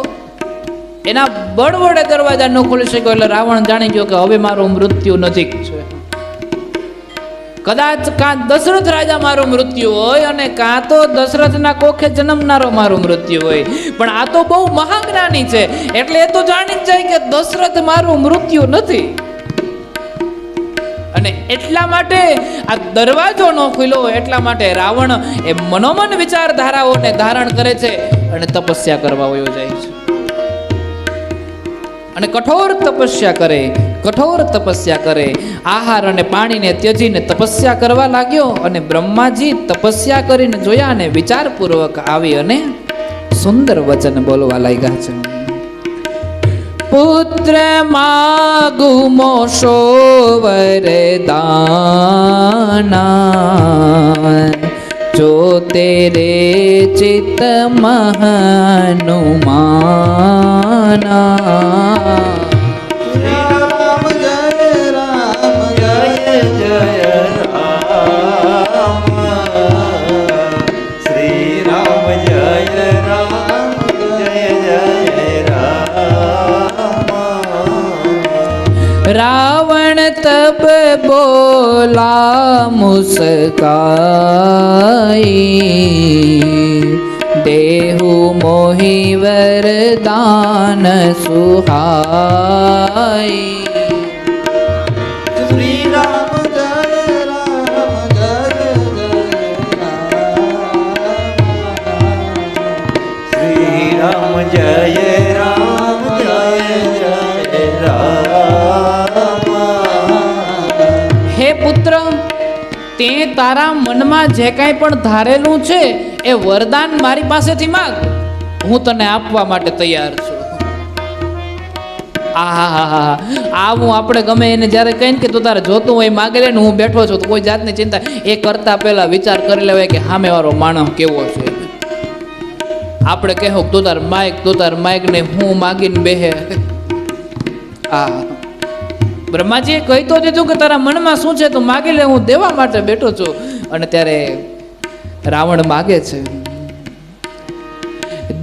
એના બળવડે દરવાજા ન ખોલી શક્યો એટલે રાવણ જાણી ગયો કે હવે મારું મૃત્યુ નજીક છે. કદાચ કાં દશરથ રાજા મારું મૃત્યુ હોય અને કાં તો દશરથના કોખે જન્મનારો મારું મૃત્યુ હોય, પણ આ તો બહુ મહાજ્ઞાની છે એટલે એ તો જાણી જ જાય કે દશરથ મારું મૃત્યુ નથી. અને એટલા માટે આ દરવાજો ન ખુલ્યો, એટલા માટે રાવણ એ મનોમન વિચારધારાઓને ધારણ કરે છે અને તપસ્યા કરવા વયો જાય છે. અને કઠોર તપસ્યા કરે, આહાર અને પાણીને ત્યજીને તપસ્યા કરવા લાગ્યો. અને બ્રહ્માજી તપસ્યા કરીને જોયા અને વિચારપૂર્વક આવી અને સુંદર વચન બોલવા લાગ્યા છે. પુત્ર માગુ મોશો વરદાના, જો તેરે ચિત મહનુમાના. श्री राम जय राम जय जय राम. श्री राम जय राम जय जय राम. रावण तब बोला मुस्काई, देहु मोहि वरदान सुहाई. श्री राम जय राम जय जय राम. श्री राम जय राम जय जय राम. हे पुत्र, તે તારા મનમાં જે કાંઈ પણ ધારેલું છે એ વરદાન મારી પાસેથી માંગ. હું તને આપવા માટે તૈયાર છું. આવું આપણે ગમે એને જ્યારે કહીને કે તું તારે જોતું હોય માગે લે ને હું બેઠો છું, તો કોઈ જાતની ચિંતા એ કરતા પહેલા વિચાર કરી લેવાય કે સામે વાળો માણસ કેવો છે. આપણે કહેવું તું તાર માઇક ને હું માગીને બેહે. બ્રહ્માજીએ કહી તો દીધું કે તારા મનમાં શું છે તું માગી લે, હું દેવા માટે બેઠો છું. અને ત્યારે રાવણ માગે છે,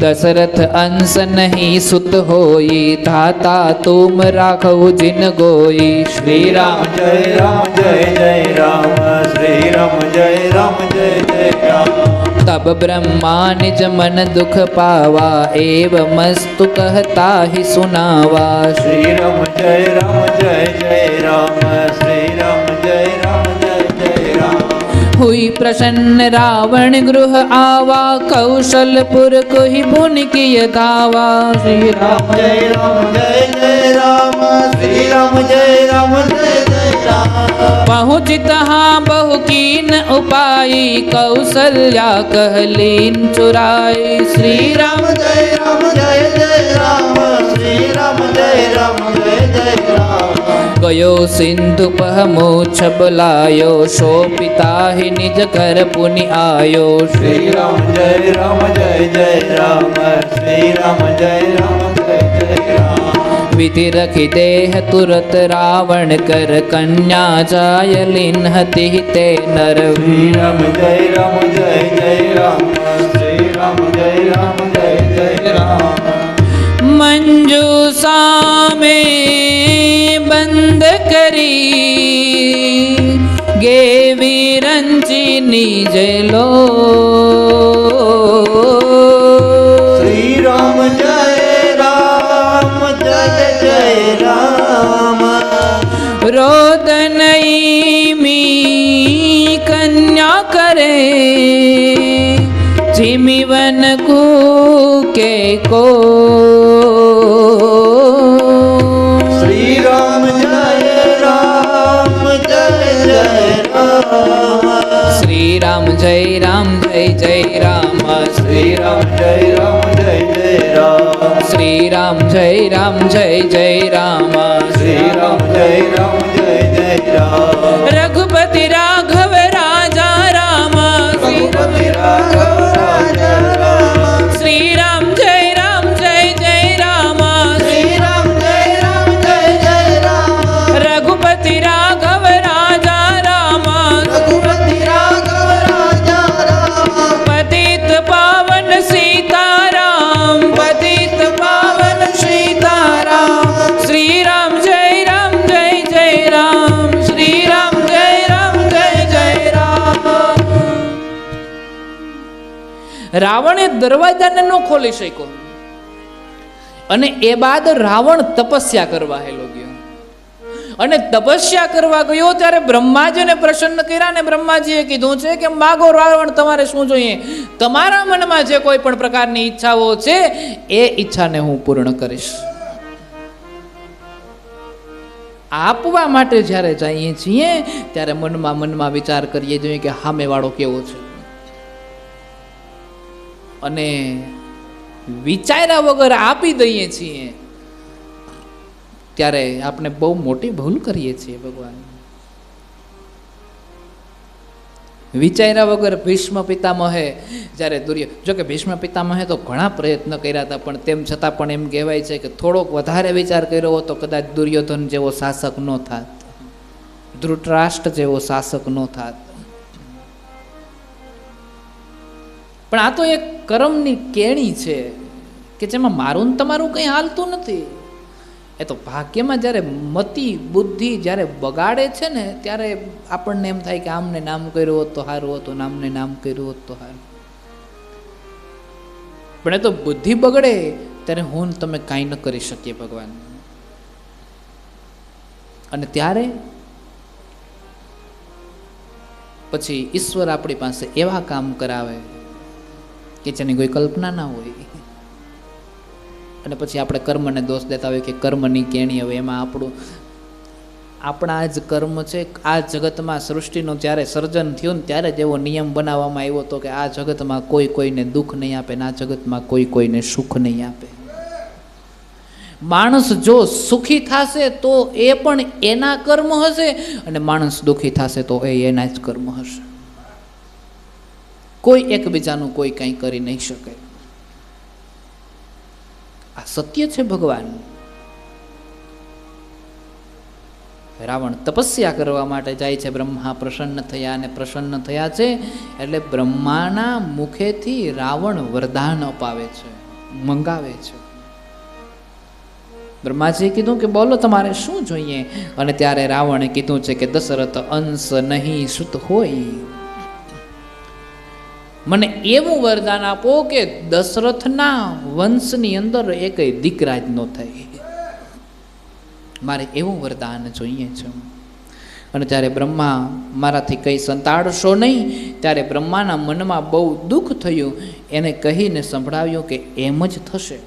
दशरथ अंश नहीं सुत होई, धाता तुम राखो जिन गोई. श्री राम जय राम श्री राम जय जय राम. तब ब्रह्मा निज मन दुख पावा, एव मस्तु कहता ही सुनावा. श्री राम जय राम श्री राम जय जय राम. हुई प्रसन्न रावण गृह आवा, कौशलपुर को ही पुन किय धावा. श्री राम जय राम श्री राम जय जय राम. पहुँचित हाँ बहु कीन उपाई, कौशल्या कहलीन चुराई. श्री राम जय राम श्री राम जय जय राम. गयो सिंधु पह मोछ बलायो, सो पिता ही निज घर पुनि आयो. श्री राम जय राम श्री राम जय जय राम. विधि रखि देह तुरत रावण कर, कन्या जाय लिन्हति ते नर. श्री राम जय राम श्री राम जय जय राम. मंजूषा में बंद करी, गे वीरंची निज लो. श्री राम जय राम. रोदनई मी कन्या करे, जिमिवन को के को. श्री राम जय राम. श्री राम जय जय राम. श्री राम जय राम. श्री राम जय जय राम. श्री राम जय राम. रघुपति राघव राजा राम. रघुपति राघव राजा राम. श्री राम जय जय राम. श्री राम जय जय राम. रघुपति राघव राजा राम. रघुपति राघव राजा राम. पतित पावन सीताराम. पतित पावन सीताराम. श्री राम जय जय राम. श्री राम जय जय राम. રાવણે દરવાજાને ન ખોલી શક્યો અને એ બાદ રાવણ તપસ્યા કરવા હેલો ગયો અને તપસ્યા કરવા ગયો ત્યારે બ્રહ્માજીને પ્રસન્ન કર્યા ને બ્રહ્માજીએ કીધું છે કે માગો રાવણ, તમારે શું જોઈએ? તમારા મનમાં જે કોઈ પણ પ્રકારની ઈચ્છાઓ છે એ ઈચ્છાને હું પૂર્ણ કરીશ. આપવા માટે જ્યારે જઈએ છીએ ત્યારે મનમાં વિચાર કરીએ જોઈએ કે સામેવાળો કેવો છે, અને વિચાર્યા વગર આપી દઈએ છીએ ત્યારે આપણે બહુ મોટી ભૂલ કરીએ છીએ. ભગવાન વિચાર્યા વગર ભીષ્મ પિતામહે જ્યારે જો કે ભીષ્મ પિતામહે તો ઘણા પ્રયત્ન કર્યા હતા, પણ તેમ છતાં પણ એમ કહેવાય છે કે થોડોક વધારે વિચાર કર્યો હોત તો કદાચ દુર્યોધન જેવો શાસક ન થાત, ધૃતરાષ્ટ્ર જેવો શાસક ન થાત. પણ આ તો એક કર્મની કેણી છે કે જેમાં મારું ને તમારું કંઈ હાલતું નથી. એ તો ભાગ્યમાં જ્યારે મતિ બુદ્ધિ જ્યારે બગાડે છે ને ત્યારે આપણને એમ થાય કે આમને નામ કર્યું હોત તો સારું હતું, નામને નામ કર્યું હોત તો સારું. પણ એ તો બુદ્ધિ બગડે ત્યારે હું ને તમે કાંઈ ન કરી શકીએ ભગવાન. અને ત્યારે પછી ઈશ્વર આપણી પાસે એવા કામ કરાવે કે જેની કોઈ કલ્પના ના હોય. અને પછી આપણે કર્મને દોષ દેતા હોય કે કર્મની કેણી, હવે એમાં આપણા જ કર્મ છે. આ જગતમાં સૃષ્ટિનું જ્યારે સર્જન થયું ને ત્યારે જ એવો નિયમ બનાવવામાં આવ્યો હતો કે આ જગતમાં કોઈ કોઈને દુઃખ નહીં આપે ને આ જગતમાં કોઈ કોઈને સુખ નહીં આપે. માણસ જો સુખી થશે તો એ પણ એના કર્મ હશે, અને માણસ દુઃખી થશે તો એ એના જ કર્મ હશે. કોઈ એકબીજાનું કોઈ કંઈ કરી નહીં શકે. આ સત્ય છે ભગવાન. રાવણ તપસ્યા કરવા માટે જાય છે. બ્રહ્મા પ્રસન્ન થયા, અને પ્રસન્ન થયા છે એટલે બ્રહ્માના મુખેથી રાવણ વરદાન અપાવે છે, મંગાવે છે. બ્રહ્માજીએ કીધું કે બોલો તમારે શું જોઈએ? અને ત્યારે રાવણે કીધું છે કે દશરથ અંશ નહીં સુત હોય, મને એવું વરદાન આપો કે દશરથના વંશની અંદર એકેય દીકરા જ ન થાય. મારે એવું વરદાન જોઈએ છે. અને ત્યારે બ્રહ્મા મારાથી કંઈ સંતાડશો નહીં. ત્યારે બ્રહ્માના મનમાં બહુ દુઃખ થયું. એને કહીને સંભળાવ્યું કે એમ જ થશે.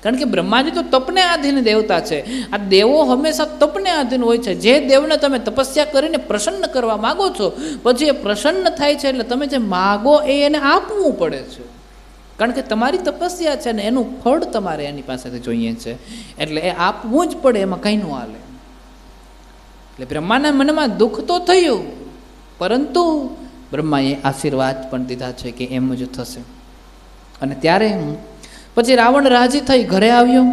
કારણ કે બ્રહ્માજી તો તપને આધીન દેવતા છે. આ દેવો હંમેશા તપને આધીન હોય છે. જે દેવને તમે તપસ્યા કરીને પ્રસન્ન કરવા માગો છો, પછી એ પ્રસન્ન થાય છે એટલે તમે જે માગો એ એને આપવું પડે છે. કારણ કે તમારી તપસ્યા છે ને એનું ફળ તમારે એની પાસેથી જોઈએ છે, એટલે એ આપવું જ પડે, એમાં કંઈ ન હાલે. એટલે બ્રહ્માના મનમાં દુઃખ તો થયું, પરંતુ બ્રહ્માએ આશીર્વાદ પણ દીધા છે કે એમ જ થશે. અને ત્યારે પછી રાવણ રાજી થઈ ઘરે આવ્યો.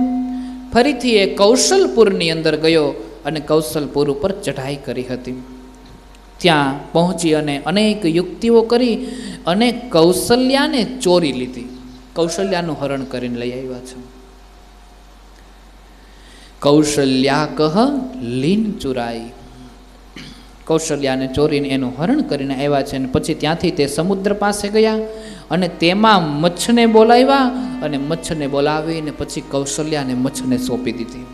ફરીથી એ કૌશલપુરની અંદર ગયો અને કૌશલપુર ઉપર ચઢાઈ કરી હતી. ત્યાં પહોંચી અને અનેક યુક્તિઓ કરી અને કૌશલ્યાને ચોરી લીધી. કૌશલ્યાનું હરણ કરીને લઈ આવ્યા છે. કૌશલ્યા કહ લીન ચુરાઈ, કૌશલ્યાને ચોરીને એનું હરણ કરીને આવ્યા છે. અને પછી ત્યાંથી તે સમુદ્ર પાસે ગયા અને તેમાં મચ્છને બોલાવ્યા, અને મચ્છને બોલાવીને પછી કૌશલ્યાને મચ્છને સોંપી દીધી.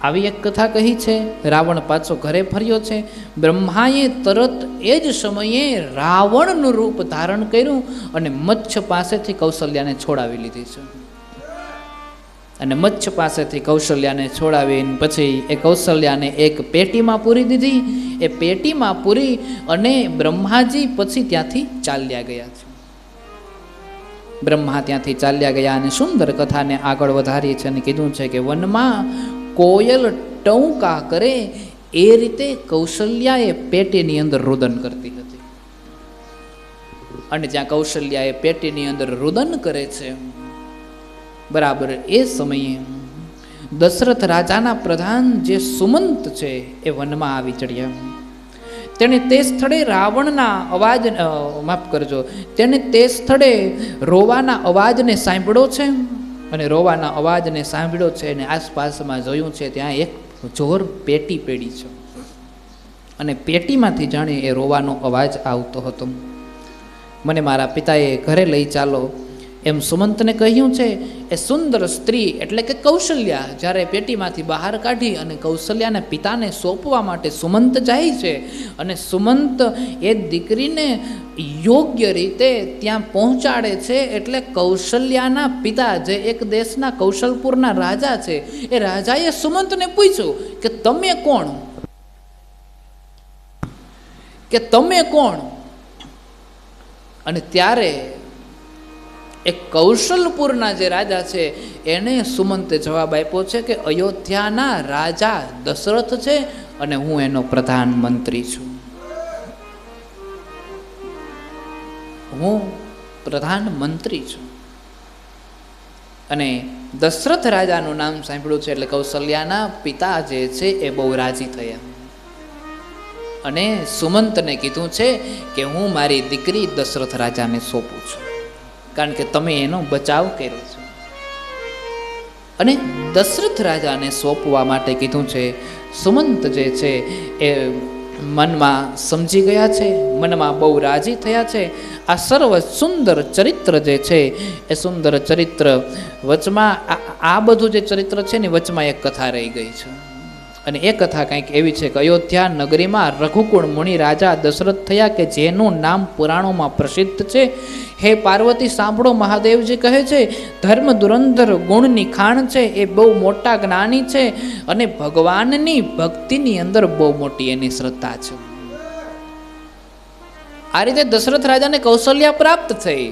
આવી એક કથા કહી છે. રાવણ પાછો ઘરે ફર્યો છે. બ્રહ્માએ તરત એ જ સમયે રાવણનું રૂપ ધારણ કર્યું અને મચ્છ પાસેથી કૌશલ્યાને છોડાવી લીધી છે. અને મચ્છ પાસેથી કૌશલ્યાને છોડાવીને પછી એ કૌશલ્યાને એક પેટીમાં પૂરી દીધી. એ પેટીમાં પૂરી અને બ્રહ્માજી પછી ત્યાંથી ચાલ્યા ગયા છે. બ્રહ્મા ત્યાંથી ચાલ્યા ગયા અને સુંદર કથાને આગળ વધારી છે અને કીધું છે કે વનમાં કોયલ ટૌકા કરે એ રીતે કૌશલ્યાએ પેટીની અંદર રુદન કરતી હતી. અને જ્યાં કૌશલ્યાએ પેટીની અંદર રુદન કરે છે, બરાબર એ સમયે દશરથ રાજાના પ્રધાન જે સુમંત છે એ વનમાં આવી ચડ્યા. તેણે તે સ્થળે રાવણના અવાજ, માફ કરજો, તેણે તે સ્થળે રોવાના અવાજને સાંભળ્યો છે. અને રોવાના અવાજને સાંભળ્યો છે અને આસપાસમાં જોયું છે ત્યાં એક જોર પેટી પડી છે. અને પેટીમાંથી જાણે એ રોવાનો અવાજ આવતો હતો. મને મારા પિતાએ ઘરે લઈ ચાલો એમ સુમંતને કહ્યું છે. એ સુંદર સ્ત્રી એટલે કે કૌશલ્યા જ્યારે પેટીમાંથી બહાર કાઢી અને કૌશલ્યાને પિતાને સોંપવા માટે સુમંત જાય છે. અને સુમંત એ દીકરીને યોગ્ય રીતે ત્યાં પહોંચાડે છે. એટલે કૌશલ્યાના પિતા જે એક દેશના કૌશલપુરના રાજા છે, એ રાજાએ સુમંતને પૂછ્યું કે તમે કોણ, કે તમે કોણ? અને ત્યારે એક કૌશલપુરના જે રાજા છે એને સુમંતે જવાબ આપ્યો છે કે અયોધ્યાના રાજા દશરથ છે અને હું એનો પ્રધાનમંત્રી છું. હું પ્રધાનમંત્રી છું. અને દશરથ રાજાનું નામ સાંભળ્યું છે એટલે કૌશલ્યાના પિતા જે છે એ બહુ રાજી થયા અને સુમંતને કીધું છે કે હું મારી દીકરી દશરથ રાજાને સોંપું છું, કારણ કે તમે એનો બચાવ કર્યો છે. અને દશરથ રાજાને સોંપવા માટે કીધું છે. સુમંત જે છે એ મનમાં સમજી ગયા છે, મનમાં બહુ રાજી થયા છે. આ સર્વ સુંદર ચરિત્ર જે છે એ સુંદર ચરિત્ર વચમાં આ બધું જે ચરિત્ર છે ને વચમાં એક કથા રહી ગઈ છે. અને એ કથા કંઈક એવી છે કે અયોધ્યા નગરીમાં રઘુકુળ મુનિ રાજા દશરથ થયા કે જેનું નામ પુરાણોમાં પ્રસિદ્ધ છે. હે પાર્વતી સાંભળો, મહાદેવજી કહે છે ધર્મ ધુરંધર ગુણની ખાણ છે, એ બહુ મોટા જ્ઞાની છે અને ભગવાનની ભક્તિની અંદર બહુ મોટી એની શ્રદ્ધા છે. આ રીતે દશરથ રાજાને કૌશલ્યા પ્રાપ્ત થઈ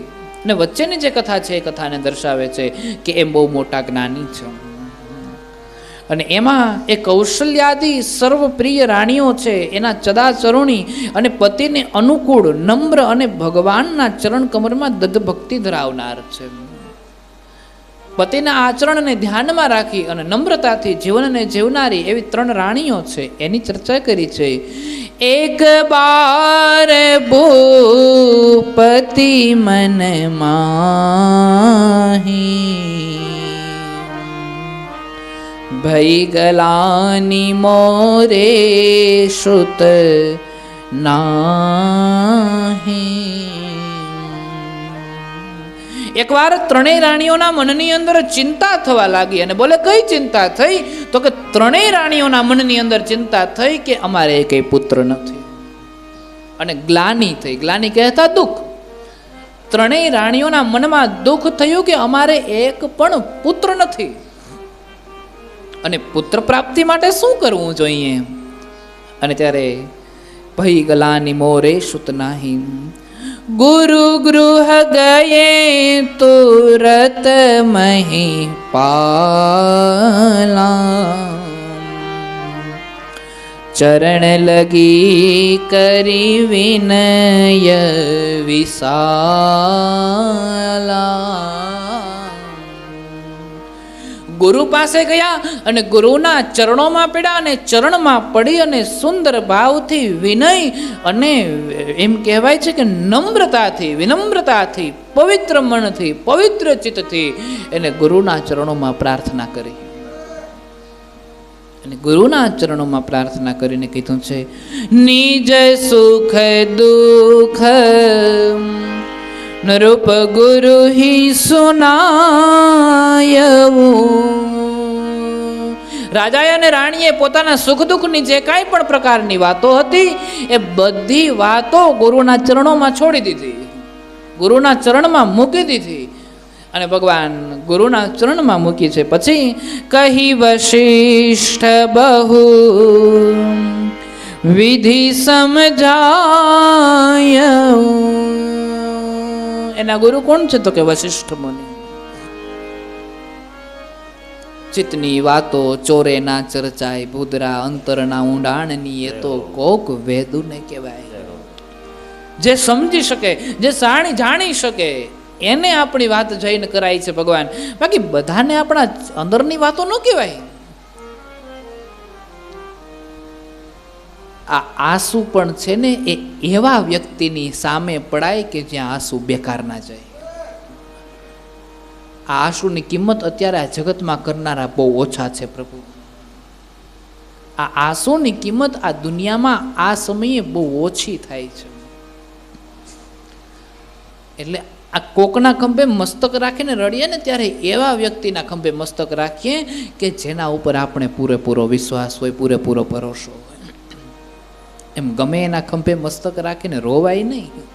અને વચ્ચેની જે કથા છે એ કથાને દર્શાવે છે કે એ બહુ મોટા જ્ઞાની છે. અને એમાં એ કૌશલ્યાદી સર્વપ્રિય રાણીઓ છે, એના ચદાચરણી અને પતિને અનુકૂળ નમ્ર અને ભગવાનના ચરણ કમરમાં દદ ભક્તિ ધરાવનાર છે. પતિના આચરણને ધ્યાનમાં રાખી અને નમ્રતાથી જીવનને જીવનારી એવી 3 રાણીઓ છે, એની ચર્ચા કરી છે. એક બાર ભૂપતિ મન માહી, ભઈ ગલાની મોરે શ્રુત નાહી. એકવાર 3 રાણીઓના મનની અંદર ચિંતા થવા લાગી અને બોલે કઈ ચિંતા થઈ? તો કે 3 રાણીઓના મનની અંદર ચિંતા થઈ કે અમારે કઈ પુત્ર નથી અને ગ્લાની થઈ. ગ્લાની કહેતા દુઃખ. 3 રાણીઓના મનમાં દુઃખ થયું કે અમારે એક પણ પુત્ર નથી અને પુત્ર પ્રાપ્તિ માટે શું કરવું જોઈએ? અને ત્યારે ભઈ ગલાની મોરે સુત નાહી, ગુરુ ગૃહ ગયે તુરત મહી પાલા, ચરણ લગી કરી વિનય વિશાલા. ગુરુ પાસે ગયા અને ગુરુના ચરણોમાં પડ્યા અને ચરણમાં પડી અને સુંદર ભાવથી વિનય અને એમ કહેવાય છે કે નમ્રતાથી વિનમ્રતાથી પવિત્ર મનથી પવિત્ર ચિત્તથી એને ગુરુના ચરણોમાં પ્રાર્થના કરી. અને ગુરુના ચરણોમાં પ્રાર્થના કરીને કીધું છે નિજ સુખ દુઃખ નરૂપ ગુરુ હિ સુનાયવું. રાજાએ અને રાણીએ પોતાના સુખ દુઃખની જે કાંઈ પણ પ્રકારની વાતો હતી એ બધી વાતો ગુરુના ચરણોમાં છોડી દીધી, ગુરુના ચરણમાં મૂકી દીધી અને ભગવાન ગુરુના ચરણમાં મૂકી છે. પછી કહી વશિષ્ઠ બહુ વિધિ સમજાય. એના ગુરુ કોણ છે? તો કે વશિષ્ઠ મુનિ. ચિત્તની વાતો ચોરે ના ચર્ચાય, ભૂદરા અંતરના ઊંડાણની એ તો કોક વેદુને કહેવાય. જે સમજી શકે, જે જાણી શકે એને આપણી વાત જઈને કરાય છે ભગવાન. બાકી બધાને આપણા અંદરની વાતો ન કહેવાય. આ આંસુ પણ છે ને એ એવા વ્યક્તિની સામે પડાય કે જ્યાં આંસુ બેકાર ના જાય. આ આંસુની કિંમત અત્યારે આ જગતમાં કરનારા બહુ ઓછા છે પ્રભુ. આ આંસુની કિંમત આ દુનિયામાં આ સમયે બહુ ઓછી થાય છે. એટલે આ કોકના ખંભે મસ્તક રાખીને રડીએ ને ત્યારે એવા વ્યક્તિના ખંભે મસ્તક રાખીએ કે જેના ઉપર આપણે પૂરેપૂરો વિશ્વાસ હોય, પૂરેપૂરો ભરોસો હોય. એમ ગમે એના ખંભે મસ્તક રાખીને રોવાય નહીં,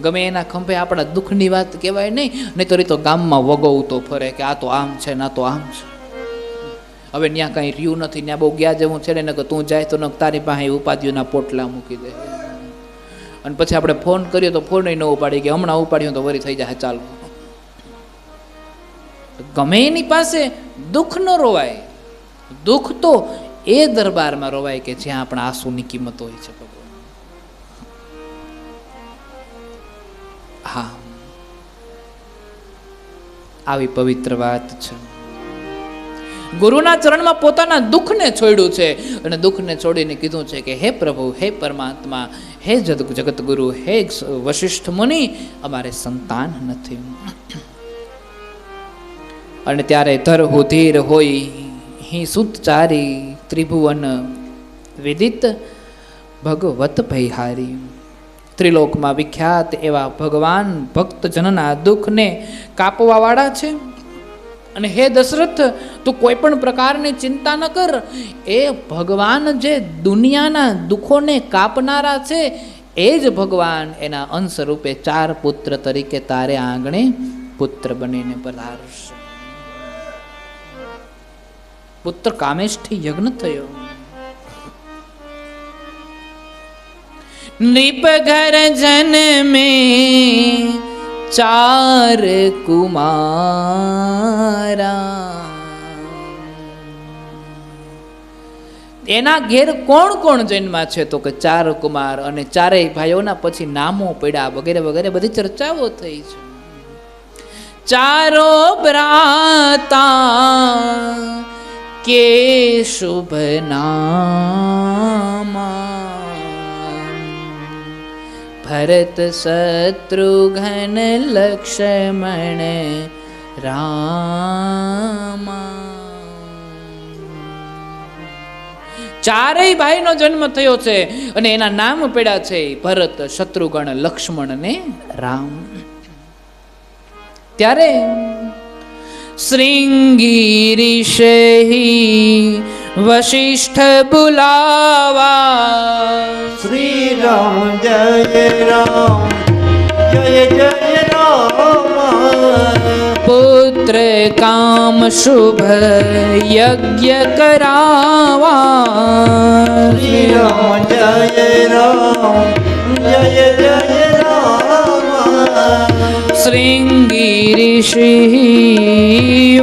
ગમે એના ખંભે આપણા દુઃખની વાત કહેવાય નહીં. નહીં તો ગામમાં વગોવતો ફરે કે આ તો આમ છે ના તો આમ છે, હવે ત્યાં કાંઈ રહ્યું નથી, ત્યાં બહુ ગયા જેવું છે ને કે તું જાય તો તારી પાસે ઉપાધિઓના પોટલા મૂકી દે. અને પછી આપણે ફોન કરીએ તો ફોન ન ઉપાડી કે હમણાં ઉપાડ્યો તો વરી થઈ જાય ચાલો. ગમે એની પાસે દુઃખ ન રોવાય. દુઃખ તો એ દરબારમાં રોવાય કે જ્યાં આપણા આંસુની કિંમત હોય છે ભગવાન. હા, આવી પવિત્ર વાત છે. ગુરુના ચરણમાં પોતાના દુઃખને છોડ્યું છે અને દુઃખને છોડીને કીધું છે કે હે પ્રભુ, હે પરમાત્મા, હે જગત ગુરુ, હે વશિષ્ઠ મુનિ, અમારે સંતાન નથી. અને ત્યારે ધર હુધીર હોય હિ સુતચારી, ત્રિભુવન વિદિત ભગવત ભૈહારી. ત્રિલોકમાં વિખ્યાત એવા ભગવાન ભક્તજનના દુઃખને કાપવા વાળા છે. અને હે દશરથ, તું કોઈ પણ પ્રકારની ચિંતા ન કર. એ ભગવાન જે દુનિયાના દુઃખોને કાપનારા છે એ જ ભગવાન એના અંશ રૂપે 4 પુત્ર તરીકે તારે આંગણે પુત્ર બનીને પધારશે. પુત્ર કામેષ્ઠી યજ્ઞ થયો. નૃપ ઘર જન્મે 4 કુમારા. એના ઘેર કોણ કોણ જન્મા છે? તો કે 4 કુમાર, અને 4 ભાઈઓના પછી નામો પડ્યા વગેરે વગેરે બધી ચર્ચાઓ થઈ છે. 4 ભ્રાતા કે શુભ નામા, ભરત શત્રુઘ્ન લક્ષ્મણ રામા. 4 ભાઈનો જન્મ થયો છે અને એના નામ પડ્યા છે ભરત, શત્રુઘ્ન, લક્ષ્મણ ને રામ. ત્યારે શ્રીંગી ઋષિ વશિષ્ઠ બુલાવા. શ્રી રામ જય રામ જય જય રામ. પુત્ર કામ શુભ યજ્ઞ કરાવા. શ્રી રામ જય રામ જય જય રામ. શ્રીંગી ઋષિ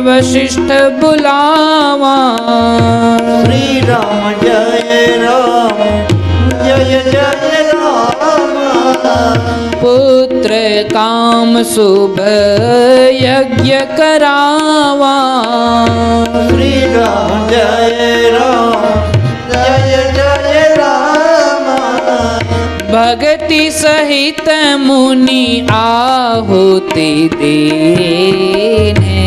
વશિષ્ઠ બુલાવા. શ્રી રામ જય રામ જય જય રામ. પુત્ર કામ શુભ યજ્ઞ કરાવા. શ્રી રામ જય રામ જય જય રામ. ભક્તિ સહિત મુનિ આહુતિ દેને.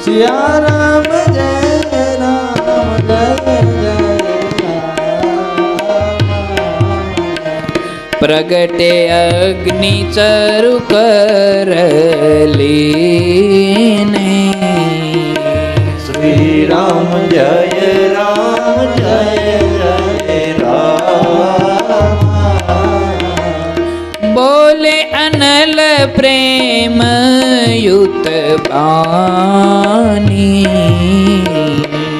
સિયા રામ જય રામ જય જય રામ. પ્રગટે અગ્નિ ચરુ કરલીને. શ્રી રામ જય રામ જય જય રામ. બોલે અનલ પ્રેમ યુત બાની.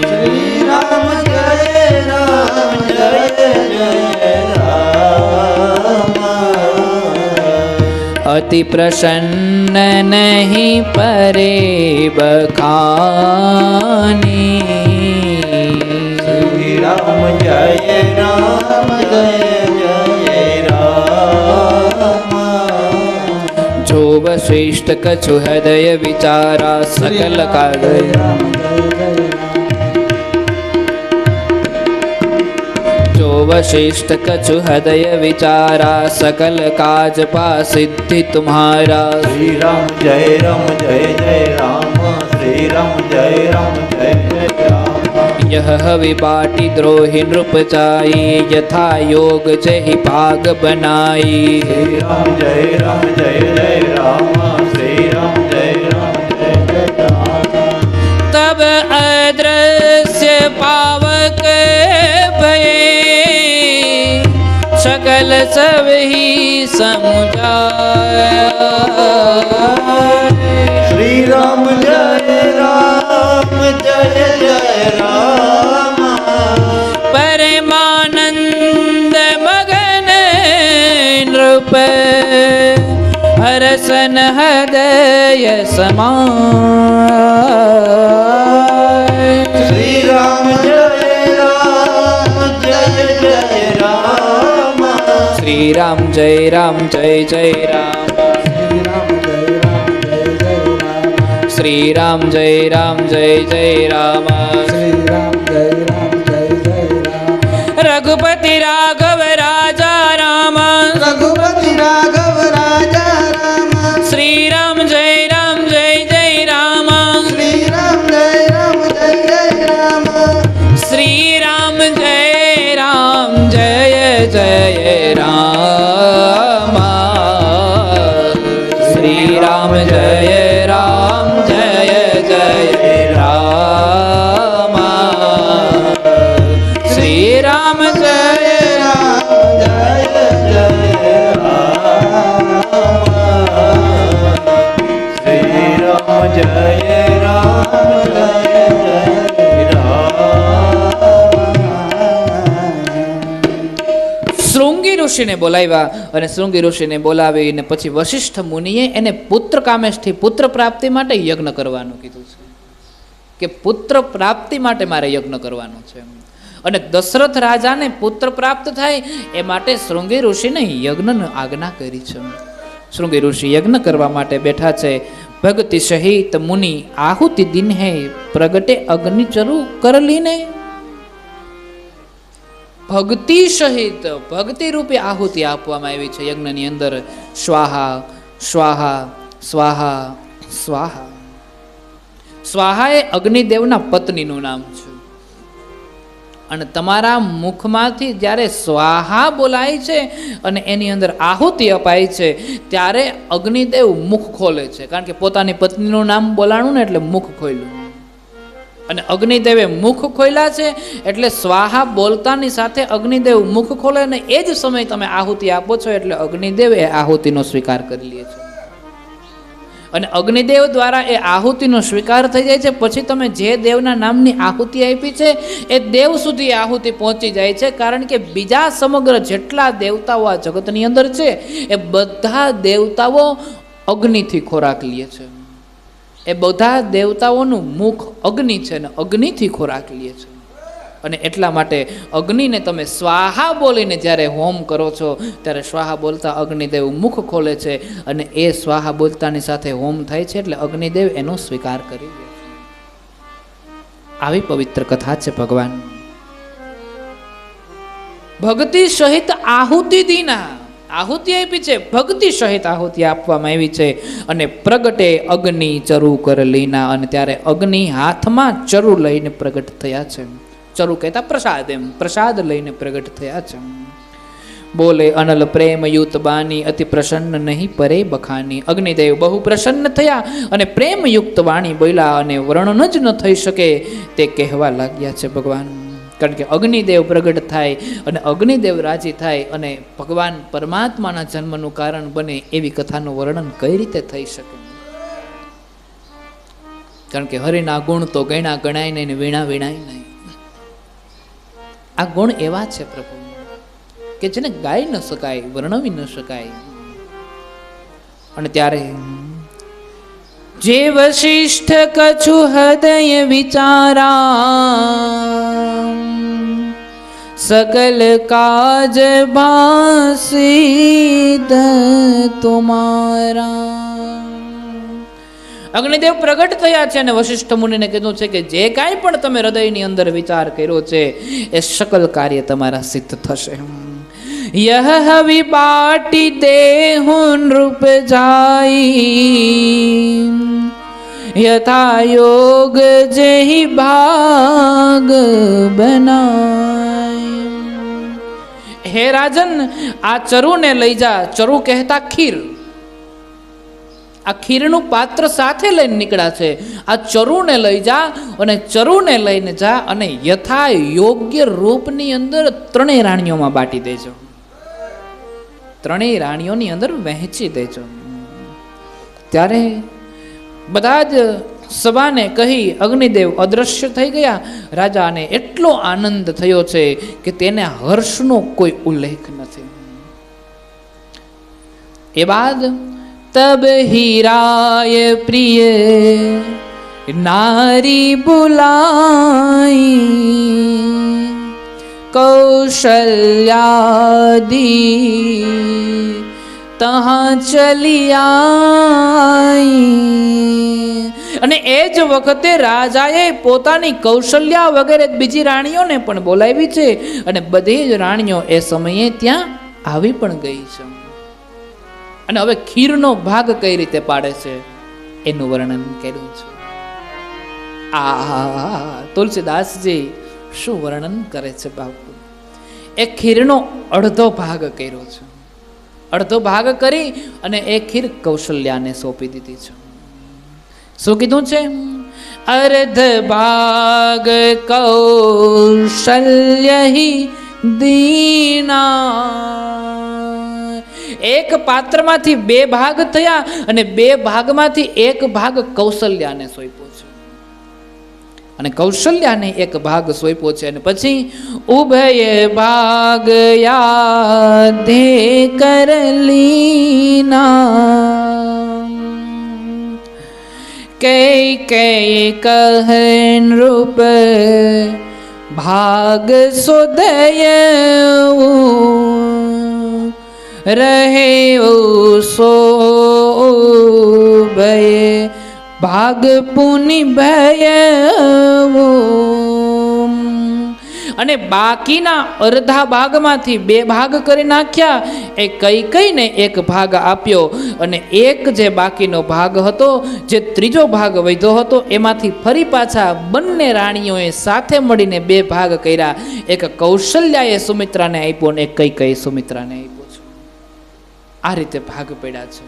શ્રી રામ જય રામ જય જય રામ. અતિ પ્રસન્ન નહીં પરે બખાની. શ્રી રામ જય રામ જય જય રામ. જો વશિષ્ઠ કછુ હૃદય વિચારા સકલ કાગય. જો વશિષ્ઠ કછુ હૃદય વિચારા સકલ કાજ પા સિદ્ધિ તુમ્હારા. શ્રી રામ જય જય રામ. શ્રી રામ જય જય રામ. यह विपाटी द्रोही नृप जाई यथा योग जहि भाग बनाई. श्री राम जय जय राम. श्री राम जय जय राम. तब अदृश्य पावक भये सकल सब ही समुझाय. श्री राम जय जय राम. परमानंद मगन नृप हरसन हृदय समाय. श्री राम जय जय राम. श्री राम जय जय राम. श्री राम जय जय राम. रघुपति राघव राजा राम. रघुपति राघव राजा राम. श्री राम जय जय राम. श्री राम जय जय राम. श्री राम जय जय राम. श्री राम जय जय राम. श्री राम जय જય રામ જય શૃંગી ઋષિને બોલાવ્યા અને શૃંગી ઋષિને બોલાવીને પછી વશિષ્ઠ મુનિએ એને પુત્ર કામેશથી પુત્ર પ્રાપ્તિ માટે યજ્ઞ કરવાનું કીધું છે કે પુત્ર પ્રાપ્તિ માટે મારે યજ્ઞ કરવાનો છે. અને દશરથ રાજાને પુત્ર પ્રાપ્ત થાય એ માટે શૃંગી ઋષિને યજ્ઞની આજ્ઞા કરી છે. શૃંગી ઋષિ યજ્ઞ કરવા માટે બેઠા છે. ભક્તિ સહિત મુનિ આહુતિ દિન હે પ્રગટે અગ્નિ ચરુ કરલીને. ભક્તિ સહિત ભક્તિ રૂપે આહુતિ આપવામાં આવી છે યજ્ઞની અંદર. સ્વાહા સ્વાહા સ્વાહા સ્વાહા. સ્વાહા એ અગ્નિદેવના પત્નીનું નામ છે. અને તમારા મુખમાંથી જ્યારે સ્વાહા બોલાય છે અને એની અંદર આહુતિ અપાય છે ત્યારે અગ્નિદેવ મુખ ખોલે છે. કારણ કે પોતાની પત્નીનું નામ બોલાણું ને એટલે મુખ ખોલ્યું. અને અગ્નિદેવે મુખ ખોલ્યા છે એટલે સ્વાહા બોલતાની સાથે અગ્નિદેવ મુખ ખોલે અને એ જ સમય તમે આહુતિ આપો છો એટલે અગ્નિદેવ એ આહુતિનો સ્વીકાર કરી લે છે. અને અગ્નિદેવ દ્વારા એ આહુતિનો સ્વીકાર થઈ જાય છે. પછી તમે જે દેવના નામની આહુતિ આપી છે એ દેવ સુધી આહુતિ પહોંચી જાય છે. કારણ કે બીજા સમગ્ર જેટલા દેવતાઓ આ જગતની અંદર છે એ બધા દેવતાઓ અગ્નિથી ખોરાક લે છે. એ બધા દેવતાઓનું મુખ અગ્નિ છે ને અગ્નિથી ખોરાક લે છે. અને એટલા માટે અગ્નિને તમે સ્વાહા બોલીને જ્યારે હોમ કરો છો ત્યારે સ્વાહા બોલતા અગ્નિદેવ મુખ ખોલે છે અને એ સ્વાહા બોલતાની સાથે હોમ થાય છે એટલે અગ્નિદેવ એનો સ્વીકાર કરી લે છે. આવી પવિત્ર કથા છે ભગવાન. ભક્તિ સહિત આહુતિ દીના આહુતિ આપી છે. ભક્તિ સહિત આહુતિ આપવામાં આવી છે. અને પ્રગટે અગ્નિ ચરુ કરલીના. અને ત્યારે અગ્નિ હાથમાં ચરુ લઈને પ્રગટ થયા છે. ચરુ કહેતા પ્રસાદ, એમ પ્રસાદ લઈને પ્રગટ થયા છે. બોલે અનલ પ્રેમ યુત બાની અતિ પ્રસન્ન નહીં પરે બખાની. અગ્નિદેવ બહુ પ્રસન્ન થયા અને પ્રેમયુક્ત વાણી બોલ્યા અને વર્ણન જ ન થઈ શકે તે કહેવા લાગ્યા છે ભગવાન. કારણ કે અગ્નિદેવ પ્રગટ થાય અને અગ્નિદેવ રાજી થાય અને ભગવાન પરમાત્માના જન્મનું કારણ બને એવી કથાનું વર્ણન કઈ રીતે થઈ શકે? કારણ કે હરિના ગુણ તો ગણા ગણાય નહીં ને વીણા વીણાય નહીં. આ ગુણ એવા છે પ્રભુ કે જેને ગાઈ ન શકાય, વર્ણવી ન શકાય. અને ત્યારે જે વશિષ્ઠ કછુ હૃદય વિચારા સકલ કાજ ભાસિત તુમારા. અગ્નિદેવ પ્રગટ થયા છે અને વશિષ્ઠ મુનિને કીધું છે કે જે કાંઈ પણ તમે હૃદયની અંદર વિચાર કર્યો છે એ સકલ કાર્ય તમારા સિદ્ધ થશે. यह हवि बाटी देहु नृप जाई यथा योग जहि भाग बनाय. હે રાજન, આ ચરુને લઈ જા. ચરુ કહેતા ખીર. આ ખીરનું પાત્ર સાથે લઈને નીકળ્યા છે. આ ચરુને લઈ જા અને ચરુને લઈને જા અને યથા યોગ્ય રૂપની અંદર ત્રણેય રાણીઓમાં બાટી દેજો. ત્રણેય રાણીઓની અંદર વહેંચી દેજો. ત્યારે બધા જ સભાને કહી અગ્નિદેવ અદ્રશ્ય થઈ ગયા. રાજાને એટલો આનંદ થયો છે કે તેને હર્ષનો કોઈ ઉલ્લેખ નથી. એ બાદ તબ હીરાય પ્રિય નારી બુલાઈ કૌશલ્યાદી તહાં ચલી આઈ. અને એ જ વખતે રાજાએ પોતાની કૌશલ્યા વગેરે બીજી રાણીઓને પણ બોલાવી છે અને બધી જ રાણીઓ એ સમયે ત્યાં આવી પણ ગઈ છે. અને હવે ખીરનો ભાગ કઈ રીતે પાડે છે એનું વર્ણન કર્યું છે. આ તુલસીદાસજી શું વર્ણન કરે છે બાપુ! એ ખીરનો અડધો ભાગ કર્યો છે. અડધો ભાગ કરી અને એ ખીર કૌશલ્યાને સોંપી દીધી છે. શું કીધું છે? અર્ધ ભાગ કૌશલ્ય દીના. એક પાત્રમાંથી બે ભાગ થયા અને બે ભાગમાંથી એક ભાગ કૌશલ્યાને સોંપ્યો છે અને કૌશલ્યાને એક ભાગ સોંપ્યો છે અને પછી ઉભય ભાગ યાધે કરલીના કઈ કઈ કહ નૃપ ભાગ સોદય રહે સો ભય ભાગ પુનિ ભય અને બાકીના અડધા ભાગમાંથી બે ભાગ કરી નાખ્યા. એ કઈ કઈને એક ભાગ આપ્યો અને એક જે બાકીનો ભાગ હતો, જે ત્રીજો ભાગ વધ્યો હતો, એમાંથી ફરી પાછા બંને રાણીઓએ સાથે મળીને બે ભાગ કર્યા. એક કૌશલ્યાએ સુમિત્રાને આપ્યો અને એક કઈ સુમિત્રાને આપ્યો છે. આ રીતે ભાગ પડ્યા છે.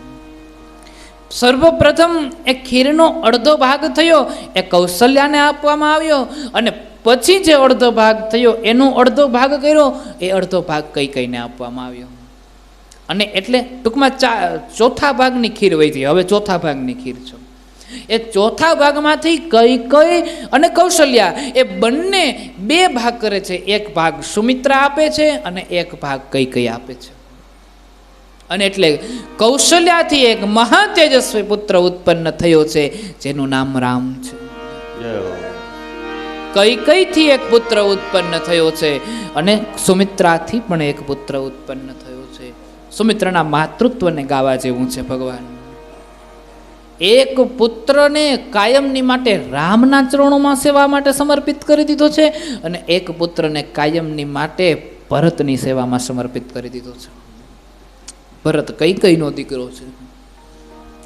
સર્વપ્રથમ એ ખીરનો અડધો ભાગ થયો એ કૌશલ્યાને આપવામાં આવ્યો અને પછી જે અડધો ભાગ થયો એનો અડધો ભાગ કર્યો એ અડધો ભાગ કઈ કઈને આપવામાં આવ્યો. અને એટલે ટૂંકમાં ચોથા ભાગની ખીર વધી. હવે ચોથા ભાગની ખીર છે. એ ચોથા ભાગમાંથી કઈ અને કૌશલ્યા એ બંને બે ભાગ કરે છે. એક ભાગ સુમિત્રા આપે છે અને એક ભાગ કઈ આપે છે. અને એટલે કૌશલ્યાથી એક મહા તેજસ્વી પુત્ર ઉત્પન્ન થયો છે જેનું નામ રામ છે. કઈથી એક પુત્ર ઉત્પન્ન થયો છે અને સુમિત્રાથી પણ એક પુત્ર ઉત્પન્ન થયો છે. સુમિત્રાના માતૃત્વને ગાવા જેવું છે ભગવાન. એક પુત્રને કાયમની માટે રામના ચરણોમાં સેવા માટે સમર્પિત કરી દીધો છે અને એક પુત્રને કાયમની માટે ભરતની સેવામાં સમર્પિત કરી દીધો છે. ભરત કઈનો દીકરો છે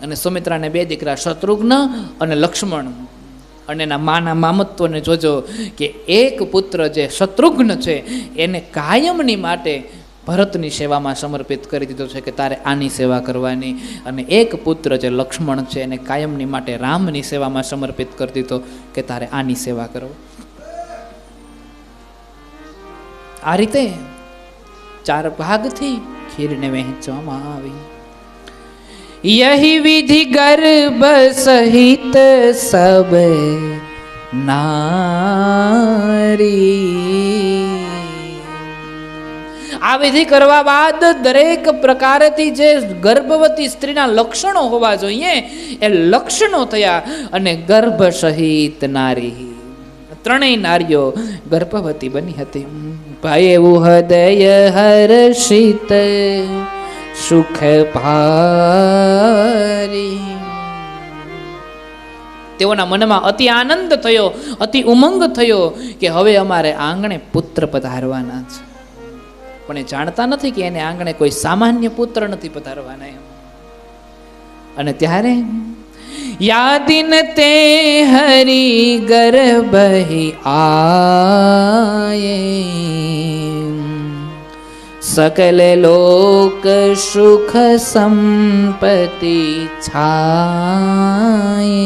અને સુમિત્રાને બે દીકરા શત્રુઘ્ન અને લક્ષ્મણ. અને એના માના મામત્વને જોજો કે એક પુત્ર જે શત્રુઘ્ન છે એને કાયમની માટે ભરતની સેવામાં સમર્પિત કરી દીધો છે કે તારે આની સેવા કરવાની. અને એક પુત્ર જે લક્ષ્મણ છે એને કાયમની માટે રામની સેવામાં સમર્પિત કરી દીધો કે તારે આની સેવા કરો. આ રીતે ચાર ભાગથી ખીરને વહેંચવામાં આવી. यही विधि गर्भ सहित सब नारी. આ વિધિ કરવા બાદ દરેક પ્રકારેથી જે ગર્ભવતી સ્ત્રીના લક્ષણો હોવા જોઈએ એ લક્ષણો થયા અને ગર્ભ સહિત નારી, ત્રણેય નારીઓ ગર્ભવતી બની હતી. ભયવું હૃદય હર્ષિત સુખ ભારી. તેઓના મનમાં અતિ આનંદ થયો, અતિ ઉમંગ થયો કે હવે અમારે આંગણે પુત્ર પધારવાના છે. પણ એ જાણતા નથી કે એને આંગણે કોઈ સામાન્ય પુત્ર નથી પધારવાના એમ. અને ત્યારે યાદિન તે હરી ગર્ભહી આયે सकल लोक सुख संपत्ति छाये.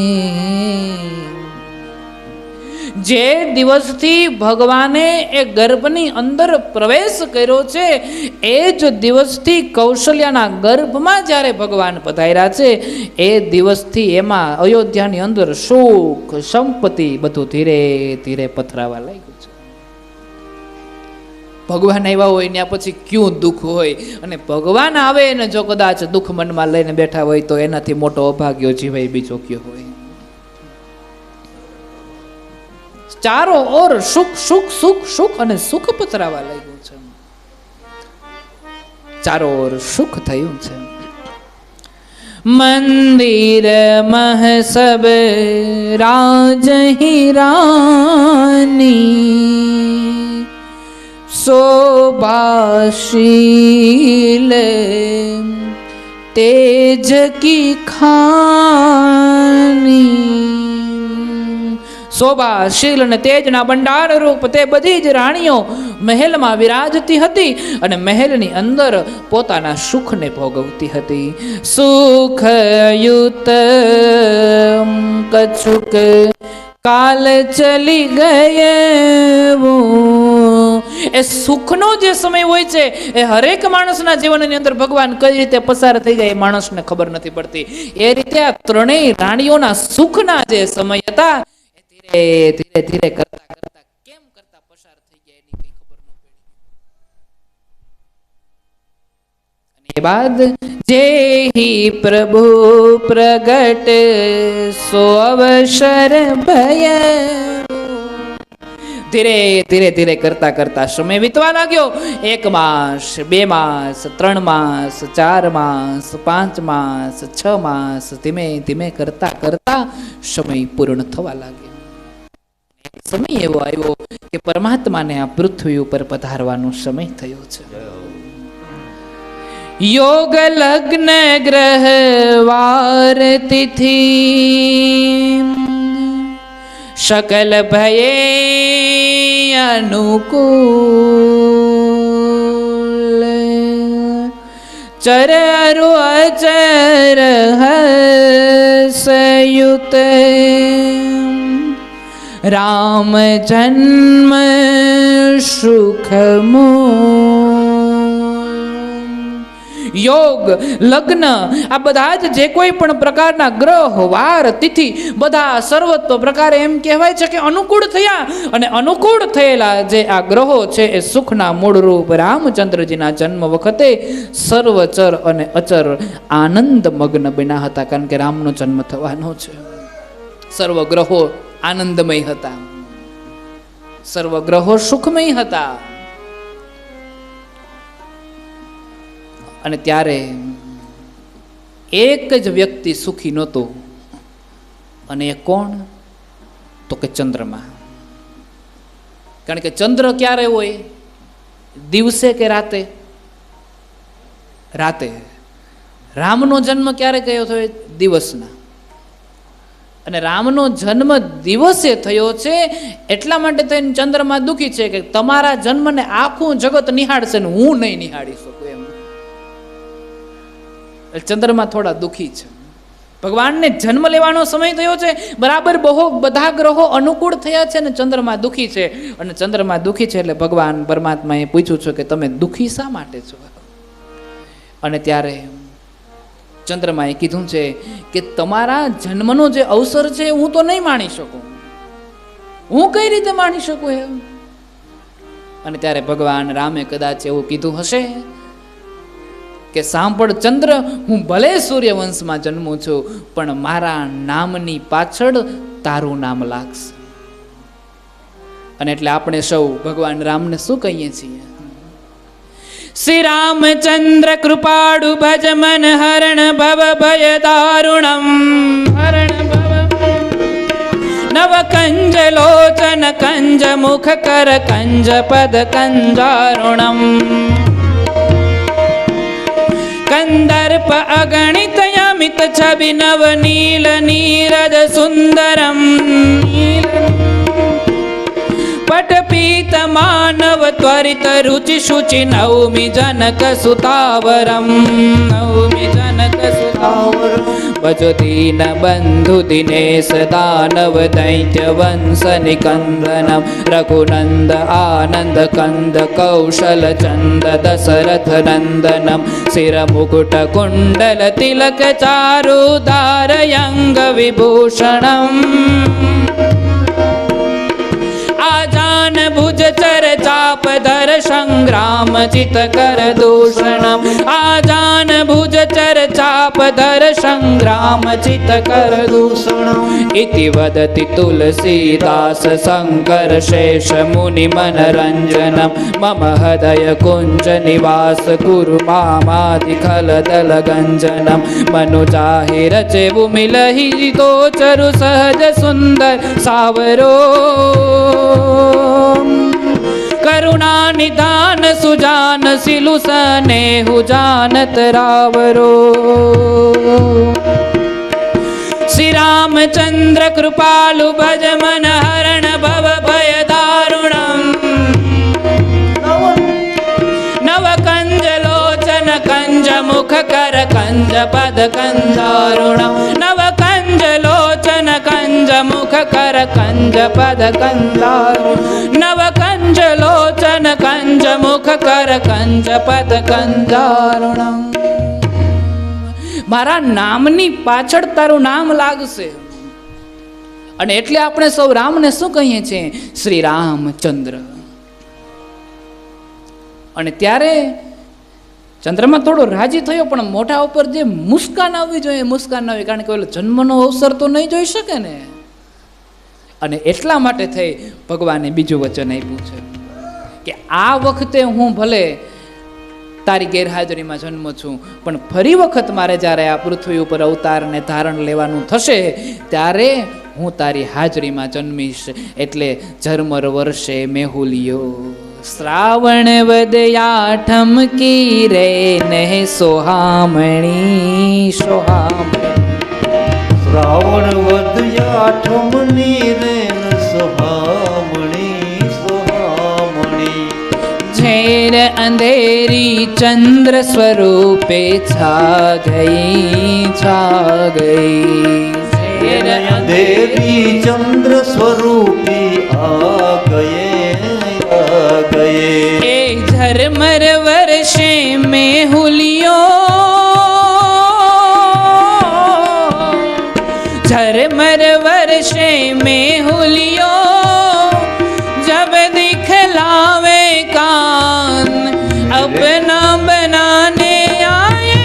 જે દિવસથી ભગવાને એ ગર્ભની અંદર પ્રવેશ કર્યો છે એ જ દિવસથી કૌશલ્યાના ગર્ભમાં જ્યારે ભગવાન પધાર્યા છે એ દિવસથી એમાં અયોધ્યાની અંદર સુખ સંપત્તિ બધું ધીરે ધીરે પથરાવા લાગ્યું છે. ભગવાન આવ્યા હોય ને પછી ક્યું દુઃખ હોય, અને ભગવાન આવે ને જો કદાચ દુઃખ મનમાં લઈને બેઠા હોય તો એનાથી મોટો અભાગ્યો જીવાય બીજો કયો હોય. ચારો ઓર સુખ સુખ સુખ સુખ અને સુખ પથરાવા લાગ્યું છે. ચારો ઓર સુખ થયું છે. મંદિર મહ સબ રાજ હિરાની शोभाशील तेज की खानी. શોભાશીલ અને તેજના ભંડાર રૂપ તે બધી જ રાણીઓ મહેલમાં વિરાજતી હતી અને મહેલની અંદર પોતાના સુખને ભોગવતી હતી. સુખયુત કછુક કાલ ચલી ગયે એ સુખનો જે સમય હોય છે એ હરેક માણસના જીવનની અંદર ભગવાન કઈ રીતે પસાર થઈ જાય એ માણસને ખબર નથી પડતી. એ રીતે આ ત્રણેય રાણીઓના સુખના જે સમય હતા એ ધીરે ધીરે કરતા કરતા કેમ કરતા પસાર થઈ ગયા એની કઈ ખબર ન પડી. અને એ બાદ જેહી પ્રભુ પ્રગટ સો અવસર ભય. ધીરે ધીરે ધીરે કરતા કરતા સમય વીતવા લાગ્યો. 1 માસ, 2 માસ, 3 માસ, 4 માસ, 5 માસ, 6 માસ, ધીમે ધીમે કરતા કરતા સમય પૂર્ણ થવા લાગ્યો. સમય એવો આવ્યો કે પરમાત્માને આ પૃથ્વી ઉપર પધારવાનો સમય થયો છે. યોગ લગ્ન ગ્રહ વાર તિથિ सकल भये अनुकूल चर अरु अचर हसयुत राम जन्म सुख યોગ લગ્ન આ બધા જ જે કોઈ પણ પ્રકારના ગ્રહ વાર તિથિ બધા સર્વત્વ પ્રકારે એમ કહેવાય છે કે અનુકૂળ થયા. અને અનુકૂળ થયેલા જે આ ગ્રહો છે એ સુખના મૂળ રૂપ રામચંદ્રજીના જન્મ વખતે સર્વચર અને અચર આનંદ મગ્ન બન્યા હતા. કારણ કે રામનો જન્મ થવાનો છે. સર્વ ગ્રહો આનંદમય હતા, સર્વ ગ્રહો સુખમય હતા. અને ત્યારે એક જ વ્યક્તિ સુખી નહોતો. અને એ કોણ? તો કે ચંદ્રમા. કારણ કે ચંદ્ર ક્યારે હોય? દિવસે કે રાતે? રાતે. રામનો જન્મ ક્યારે થયો હતો? દિવસના. અને રામનો જન્મ દિવસે થયો છે એટલા માટે થઈને ચંદ્રમા દુઃખી છે કે તમારા જન્મને આખું જગત નિહાળશે ને હું નહીં નિહાળી શકું એમ. ચંદ્રમાં થોડા દુઃખી છે. ભગવાનને જન્મ લેવાનો સમય થયો છે, બરાબર બધા ગ્રહો અનુકૂળ થયા છે, અને ચંદ્રમાં દુઃખી છે. અને ચંદ્રમાં દુઃખી છે એટલે ભગવાન પરમાત્માએ પૂછ્યું છે કે તમે દુઃખી શા માટે છો? અને ત્યારે ચંદ્રમાએ કીધું છે કે તમારા જન્મનો જે અવસર છે હું તો નહીં માણી શકું. હું કઈ રીતે માણી શકું એમ? અને ત્યારે ભગવાન રામે કદાચ એવું કીધું હશે કે સાંભળ ચંદ્ર, હું ભલે સૂર્યવંશમાં જન્મું છું પણ મારા નામની પાછળ તારું નામ લાગશે. અને એટલે આપણે સૌ ભગવાન રામને શું કહીએ છીએ? શ્રી રામચંદ્ર કૃપાળુ ભજ મન હરણ ભવ ભય દારુણમ હરણ ભવ નવ કંજ લોચન કંજ મુખ કર કંજ પદ કંજારુણમ કંદર્પ અગણિત અમિત છબી નવ નીલ નીરજ સુંદરમ પટ પીત માનવ ત્વરિત રુચિ શુચિ નવમી જનક સુતાવરમ નવમી જનક સુતાવરમ ભજો દીન બંધુ દિનેશ દાનવ દૈત્ય વંશ નિકંદનમ રઘુનંદ આનંદ કંદ કૌશલ ચંદ દશરથ નંદનમ શિર મુકુટ કુંડલ તિલક ચારુ ધારયંગ વિભૂષણમ आजान भुज चर चाप धर संग्राम चित कर दूषणम आजान भुज चर चाप धर संग्राम चित कर दूषणम इति वदति तुलसीदास शंकर शेष मुनि मनरंजनम मम हृदय कुंज निवास कुरु मामादि खल दल गंजनम मनुजाहि रचे मिलहि तो चरु सहज सुंदर सावरो करुणा निदान सुजान सिलु स्नेहु जानत रावरो श्री रामचंद्र कृपालु भज मन हरण भव भय दारुणम नव कंज लोचन कंज मुख कर कंज पद कंजारुणम नव कंज लोचन कंज મુખ કર કંજ પદ કંજારું નવ કંજ લોચન કંજ મુખ કર કંજ પદ કંજારુણમ. મારા નામની પાછળ તારું નામ લાગશે. અને એટલે આપણે સૌ રામને શું કહીએ છીએ? શ્રી રામચંદ્ર. અને ત્યારે ચંદ્રમાં થોડો રાજી થયો, પણ મોઢા ઉપર જે મુસ્કાન આવવી જોઈએ મુસ્કાન આવી, કારણ કે ઓલો જન્મનો અવસર તો નહીં જોઈ શકે ને. અને એટલા માટે થઈ ભગવાને બીજું વચન આપ્યું છે કે આ વખતે હું ભલે તારી ગેરહાજરીમાં જન્મ છું, પણ ફરી વખત મારે જ્યારે આ પૃથ્વી ઉપર અવતારને ધારણ લેવાનું થશે ત્યારે હું તારી હાજરીમાં જન્મીશ. એટલે ઝરમર વર્ષે મેહુલિયો શ્રાવણ વદયા ઠમકી રે ને સોહામણી સોહામણી. શ્રાવણ વદયા ઠમની રે સોહામણી સોહામણી. ઝેર અંધેરી ચંદ્ર સ્વરૂપે છા ગઈ. ઝેર દેવી ચંદ્ર સ્વરૂપી આ ગયે એ ઝરમર વર્ષે મેહુલિયો ઝરમર વર્ષે મેહુલિયો જબ दिखलावे कान अपना बनाने आए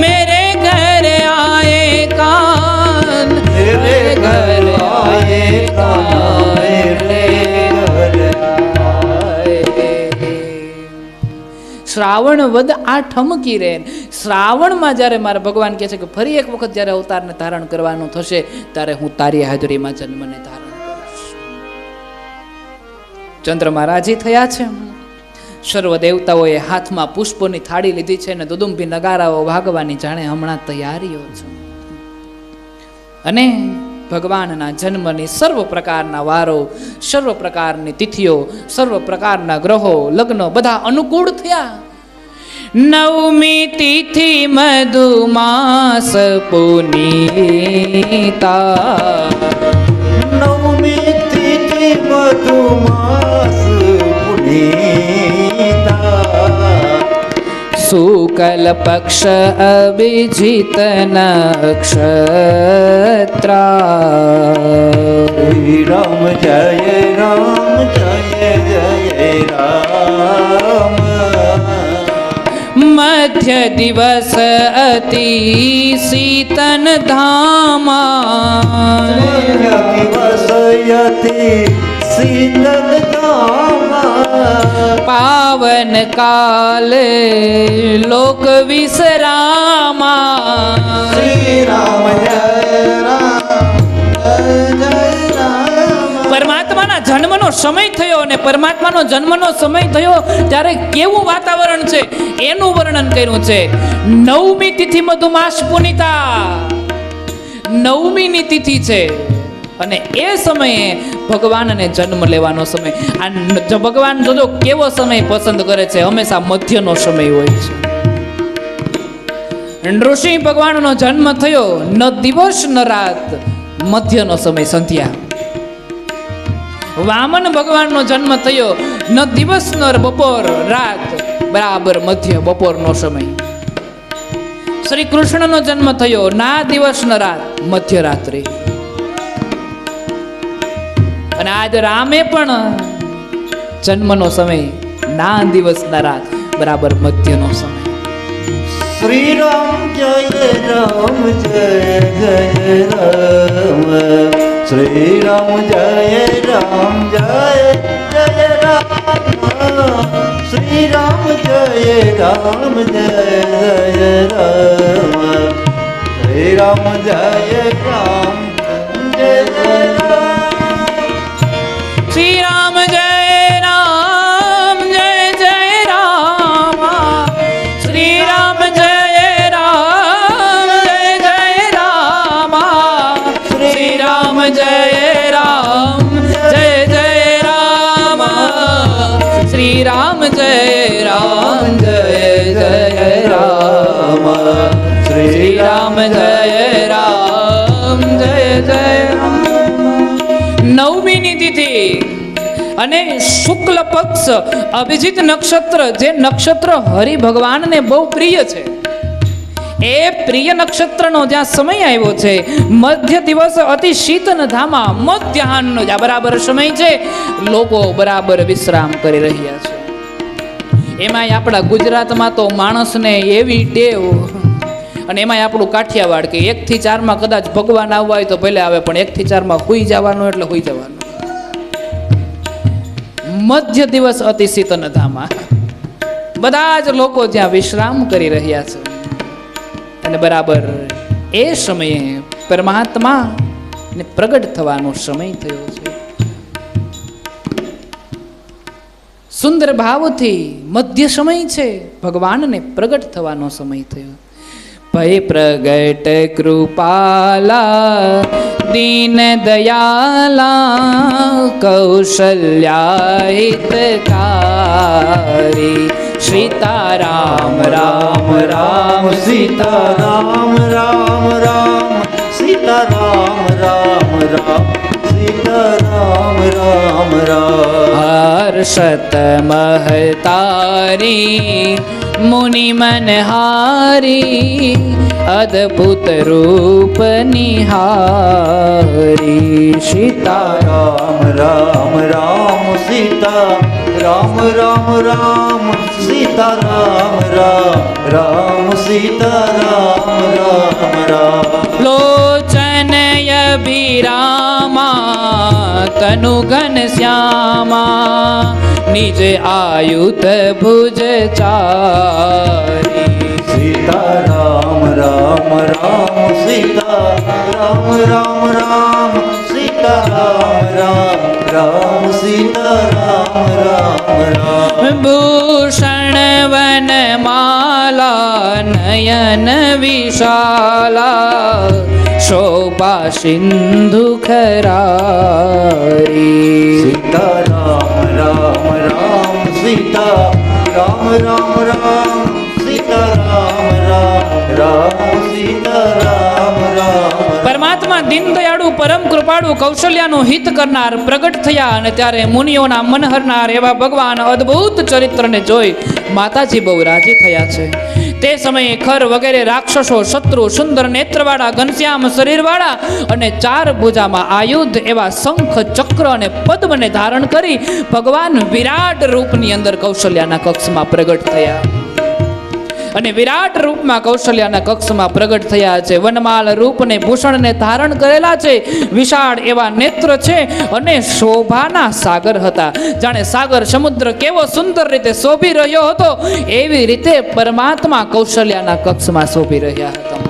मेरे घर आए कान मेरे घर आए कान मेरे घर आए. શ્રાવણ વદ આ ઠમકી રે. શ્રાવણમાં જ્યારે મારા ભગવાન કહે છે કે ફરી એક વખત જ્યારે અવતારને ધારણ કરવાનું થશે ત્યારે હું તારી હાજરીમાં જન્મને ધારણ કરીશ. ચંદ્રમાં રાજી થયા છે. સર્વ દેવતાઓએ હાથમાં પુષ્પોની થાળી લીધી છે અને દુદુંભી નગારાઓ વાગવાની જાણે હમણાં તૈયારીઓ છે. અને ભગવાનના જન્મની સર્વ પ્રકારના વારો, સર્વ પ્રકારની તિથિઓ, સર્વ પ્રકારના ગ્રહો, લગ્નો બધા અનુકૂળ થયા. નવમી તિથિ મધુમાસ પુનીતા. નવમી તિથિ મધુમાસ પુનીતા. શુકલ પક્ષ અભિજીત નક્ષત્રા. શ્રી રામ જય રામ જય જય રામ. મધ્ય દિવસ અતિ શીતન ધામા. દિવસયતિ શીતલ ધામા. પાવન કાલે લોક વિશ્રામા. શ્રી રામ જય રામ જય રામ. પરમાત્માના જન્મનો સમય થયો અને પરમાત્માનો જન્મનો સમય થયો ત્યારે કેવું વાતાવરણ છે એનું વર્ણન કર્યું છે. નવમી તિથિ મધુમાસ પુનિતા. નવમીની તિથિ છે અને એ સમયે ભગવાનને જન્મ લેવાનો સમય. આ ભગવાન જોજો કેવો સમય પસંદ કરે છે, હંમેશા મધ્યનો સમય હોય છે. ઋષિ ભગવાનનો જન્મ થયો ન દિવસ ન રાત, મધ્યનો સમય સંધ્યા. વામન ભગવાનનો જન્મ થયો ન દિવસ ન બપોર રાત, બરાબર મધ્ય બપોરનો સમય. શ્રી કૃષ્ણનો જન્મ થયો ના દિવસ ન રાત, મધ્યરાત્રિ. અને આજ રામે પણ જન્મનો સમય ના દિવસ ના રાત, બરાબર મધ્યનો સમય. શ્રી રામ જય રામ જય જય રામ. શ્રી રામ જય રામ જય જય રામ. શ્રી રામ જય રામ જય જય રામ. શ્રી રામ જય રામ જય જય રામ. શ્રી રામ જય રામ જય જય રામ. શ્રી રામ જય રામ જય જય રામ. શ્રી રામ જય રામ જય જય રામ. શ્રી રામ જય રામ જય જય રામ. શ્રી રામ જય રામ રામ જય જય રામ. નવમીની તિથિ અને શુક્લ પક્ષ અભિજીત નક્ષત્ર, જે નક્ષત્ર હરિ ભગવાનને બહુ પ્રિય છે, એ પ્રિય નક્ષત્રનો જ્યાં સમય આવ્યો છે, મધ્ય દિવસ અતિ શીતન ધામા, મધ્યાહનનો જ્યાં બરાબર સમય છે, લોકો બરાબર વિશ્રામ કરી રહ્યા છે. એમાંય આપણા ગુજરાતમાં તો માણસને એવી ટેવ, અને એમાંય આપણું કાઠિયાવાડ કે 1 થી 4 કદાચ ભગવાન આવવા હોય તો ભલે આવે, પણ 1 થી 4 હુઈ જવાનું એટલે હુઈ જવાનું. મધ્ય દિવસ અતિ શીતન ધામા, બધા જ લોકો જ્યાં વિશ્રામ કરી રહ્યા છે, અને બરાબર એ સમયે પરમાત્મા ને પ્રગટ થવાનો સમય થયો છે. સુંદર ભાવથી મધ્ય સમય છે, ભગવાનને પ્રગટ થવાનો સમય થયો. ભય પ્રગટ કૃપાલા દીન દયાલા કૌશલ્યા હિતકારી સીતારામ રામ રામ સીતારામ રામ રામ સીતારામ રામ રામ સીતારામ રામ રામ. હર્ષત મહતારી મુનિ મનહારી અદ્ભુત રૂપ નિહારી સીતારામ રામ રામ સીતા રામ રામ રામ સીતારામ રામ રામ સીતારામ રામ રામ. લોચનય ભીરામા તનુ ઘન શ્યામા નિજ આયુધ ભુજ ચારી સીતારામ રામ રામ સીતા રામ રામ રામ સીતારામ રામ રામ સીતારામ રામ રામ. ભૂષણ વન માલા નયન વિશાલા શોભા સિંધુ ખરારી સીતારામ રામ રામ સીતા રામ રામ રામ સીતારામ રામ રામ સીતારામ રામ. પરમાત્મા દીન દયાળુ પરમ કૃપાળુ કૌશલ્યાનું હિત કરનાર પ્રગટ થયા, અને ત્યારે મુનિઓના મન હરનાર એવા ભગવાન અદ્ભુત ચરિત્રને જોઈ માતાજી બહુ રાજી થયા છે. તે સમયે ખર વગેરે રાક્ષસો, શત્રુ, સુંદર નેત્રવાળા, ઘનશ્યામ શરીરવાળા અને 4 ભુજામાં આયુધ એવા શંખ, ચક્ર અને પદ્મને ધારણ કરી ભગવાન વિરાટ રૂપની અંદર કૌશલ્યાના કક્ષમાં પ્રગટ થયા. અને વિરાટ રૂપમાં કૌશલ્યાના કક્ષમાં પ્રગટ થયા છે. વનમાલ રૂપને ભૂષણને ધારણ કરેલા છે, વિશાળ એવા નેત્ર છે, અને શોભાના સાગર હતા. જાણે સાગર સમુદ્ર કેવો સુંદર રીતે શોભી રહ્યો હતો, એવી રીતે પરમાત્મા કૌશલ્યાના કક્ષમાં શોભી રહ્યા હતા.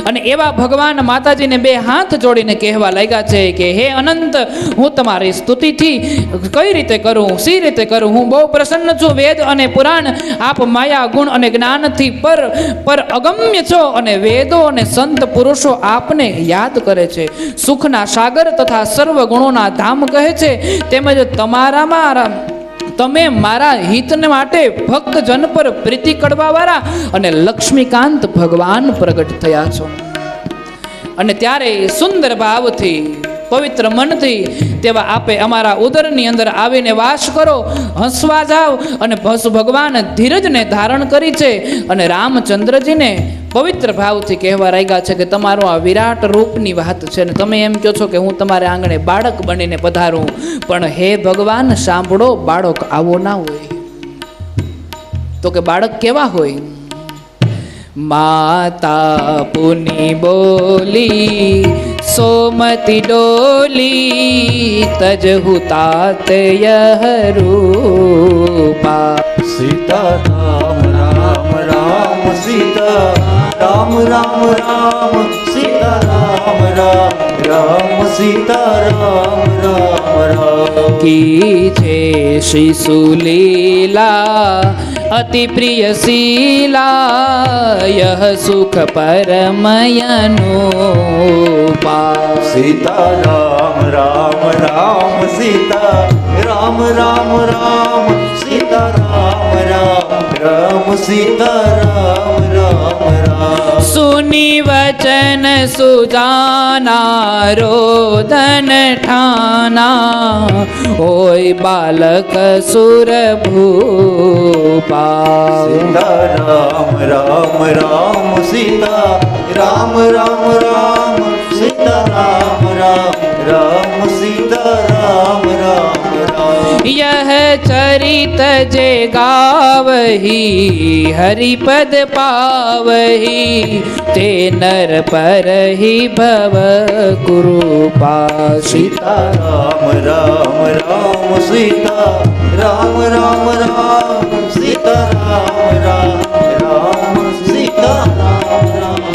અને એવા ભગવાન માતાજીને 2 હાથ જોડીને કહેવા લાગ્યા છે કે હે અનંત, હું તમારી સ્તુતિથી કઈ રીતે કરું, સી રીતે કરું. હું બહુ પ્રસન્ન છું. વેદ અને પુરાણ આપ માયા, ગુણ અને જ્ઞાનથી પર અગમ્ય છો, અને વેદો અને સંત પુરુષો આપને યાદ કરે છે. સુખના સાગર તથા સર્વ ગુણોના ધામ કહે છે. તેમજ તમે મારા હિતને માટે ભક્તજન પર પ્રીતિ કરવાવાળા અને લક્ષ્મીકાંત ભગવાન પ્રગટ થયા છો. અને ત્યારે સુંદર ભાવથી, પવિત્ર મનથી તેવા આપે અમારા ઉદરની અંદર આવીને વાસ કરો, હસવા જાઓ. અને ભગવાન ધીરજને ધારણ કરી છે, અને રામચંદ્રજીને પવિત્ર ભાવથી કહેવા લાગ્યા છે કે તમારું આ વિરાટ રૂપની વાત છે, ને તમે એમ કહો છો કે હું તમારે આંગણે બાળક બનીને પધારું. પણ હે ભગવાન સાંભળો, બાળક આવો ના હોય. તો કે બાળક કેવા હોય? માતા પુની બોલી સોમતી ડોલી તજહુ तात यह रूपा. સીતારામ રામ રામ સીતા રામ રામ રામ સીતારામ રામ રામ સીતારામ રામ રામ. કી છે શિશુલીલા અતિ પ્રિય શીલા યહ સુખ પરમયનુપા. સીતારામ રામ રામ સીતા રામ રામ રામ સીતારામ રામ રામ સીતારામ રામ રામ. सुनी वचन सुजाना रोदन ठाना होय बालक सुर भूपा सीता राम राम राम सीता राम राम राम सीता राम राम राम सीता राम राम राम। यह चरित जे गावही हरिपद पावही ते नर पर ही भव कुरूपा सीता राम राम राम सीता राम राम राम सीता राम राम राम सीता राम राम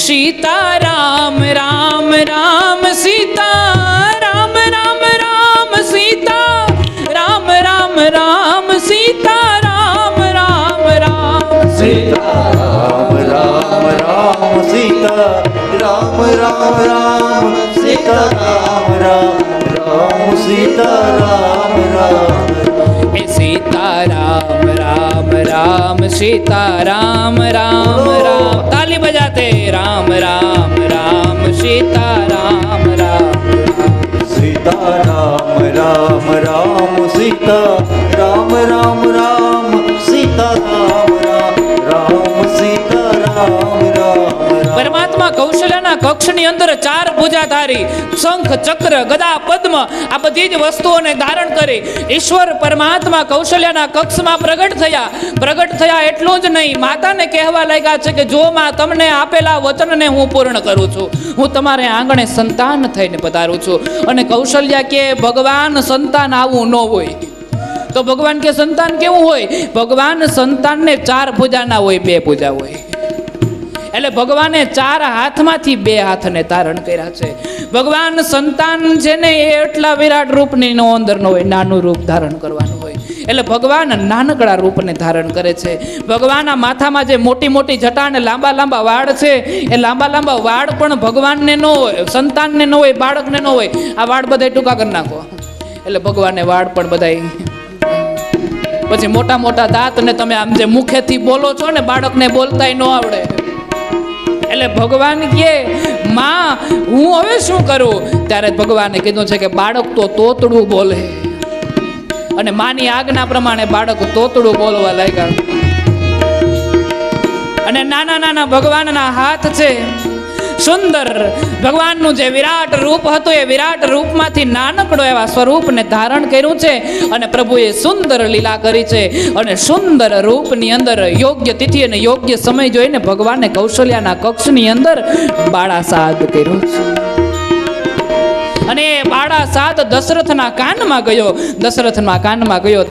सीता राम राम राम सीता राम राम राम सीता राम राम राम सीता राम राम राम सीता राम राम राम सीता राम राम राम सीता राम राम राम सीता राम राम सीता राम राम राम सीता राम राम राम ताली बजाते राम राम राम सीता राम राम सीता राम राम राम सीता राम राम राम सीता राम राम राम सीता राम राम પરમાત્મા કૌશલ્યના કક્ષની અંદર 4 ભુજાધારી શંખ ચક્ર ગદા પદ્મ આ બધી જ વસ્તુઓને ધારણ કરી ઈશ્વર પરમાત્મા કૌશલ્યના કક્ષમાં પ્રગટ થયા એટલું જ નહીં માતાને કહેવા લાગ્યા છે કે જો માં તમને આપેલા વચનને હું પૂર્ણ કરું છું હું તમારે આંગણે સંતાન થઈને પધારું છું અને કૌશલ્યા કે ભગવાન સંતાન આવું ન હોય તો ભગવાન કે સંતાન કેવું હોય ભગવાન સંતાનને 4 ભુજાના હોય 2 ભુજા હોય એટલે ભગવાને 4 હાથમાંથી 2 હાથને ધારણ કર્યા છે ભગવાન સંતાન છે ને એ એટલા વિરાટ રૂપની નો અંદર ન હોય નાનું રૂપ ધારણ કરવાનું હોય એટલે ભગવાન નાનકડા રૂપને ધારણ કરે છે ભગવાનના માથામાં જે મોટી મોટી જટા અને લાંબા લાંબા વાળ છે એ લાંબા લાંબા વાળ પણ ભગવાનને ન હોય સંતાનને ન હોય બાળકને ન હોય આ વાળ બધા ટૂંકા કરી નાખો એટલે ભગવાનને વાળ પણ બધા પછી મોટા મોટા દાંત ને તમે આમ જે મુખેથી બોલો છો ને બાળકને બોલતાય ન આવડે એટલે ભગવાન કહે માં હું હવે શું કરું ત્યારે ભગવાને કીધું છે કે બાળક તો તોતડું બોલે અને માની આજ્ઞા પ્રમાણે બાળક તોતડું બોલવા લાગ્યા અને નાના નાના ભગવાનના હાથ છે સુંદર ભગવાનનું જે વિરાટ રૂપ હતું એ વિરાટ રૂપમાંથી નાનકડો એવા સ્વરૂપને ધારણ કર્યું છે અને પ્રભુએ સુંદર લીલા કરી છે અને સુંદર રૂપની અંદર યોગ્ય તિથિ અને યોગ્ય સમય જોઈને ભગવાને કૌશલ્યાના કક્ષની અંદર બાળાસાદ કર્યો છે અને બાળા સાદ દશરથના કાનમાં ગયો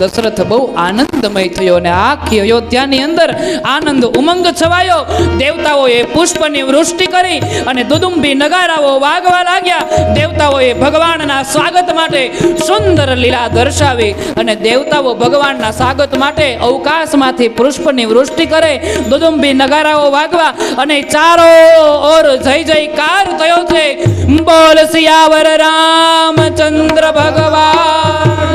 દશરથ બહુ આનંદમય થયો અને આખી અયોધ્યાની અંદર આનંદ ઉમંગ છવાયો દેવતાઓએ પુષ્પની વૃષ્ટિ કરી અને દુદુંબી નગારાઓ વાગવા લાગ્યા દેવતાઓએ ભગવાનના સ્વાગત માટે સુંદર લીલા દર્શાવી અને દેવતાઓ ભગવાનના સ્વાગત માટે અવકાશમાંથી પુષ્પની વૃષ્ટિ કરે દુદુંબી નગારાઓ વાગવા અને ચારો ઓર જય જયકાર થયો છે બોલ સિયાવર રામચંદ્ર ભગવાન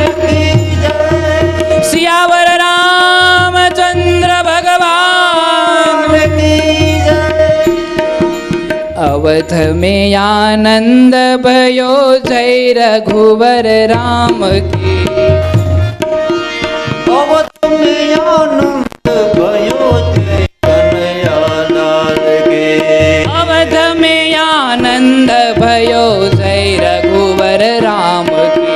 સિયાવર રામચંદ્ર ભગવાન અવધ में आनंद भयो जय रघुवर राम की अवध में आनंद भयो जय कन्हैयालाल के अवध में आनंद भयो जय रघुवर राम की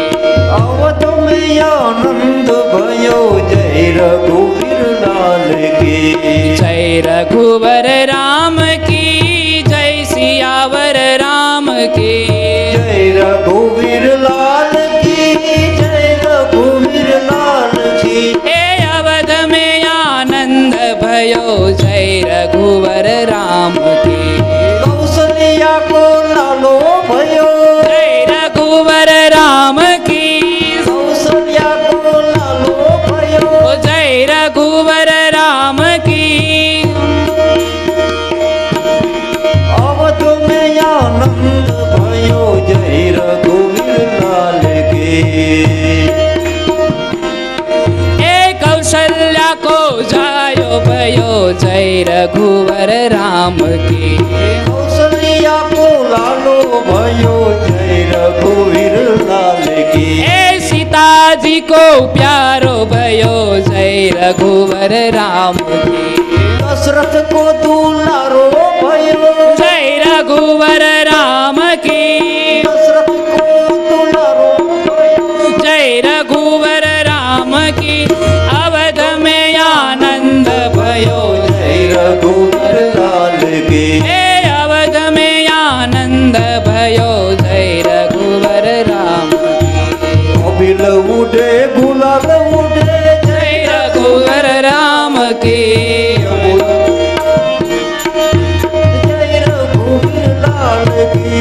अवध में आनंद भयो जय रघुवीर लाल के जय रघुवर राम की जय सियावर राम की जय रघुवीर लाल की जय रघुवीर लाल की हे अवध में आनंद भयो जय रघुवर राम की कौशल्या को लालो भयो जय रघुवर राम की कौशल्या को लालो भयो जय रघुवर राम की जय रघुवर राम की। कौशल्या को लालो भयो जय रघुवीर लाल की। ए सीताजी को प्यारो भयो जय रघुवर राम की। दशरथ को दुलारो भयो जय रघुवर राम की। दशरथ को दुलारो भयो जय रघुवर राम की। अवध में आनंद भयो जय रघुवीर लाल की। हे अवध में आनंद भयो जय रघुवर राम की। कपिल उठे गुलाल उठे जय रघुवर राम की। जय रघुवीर लाल की।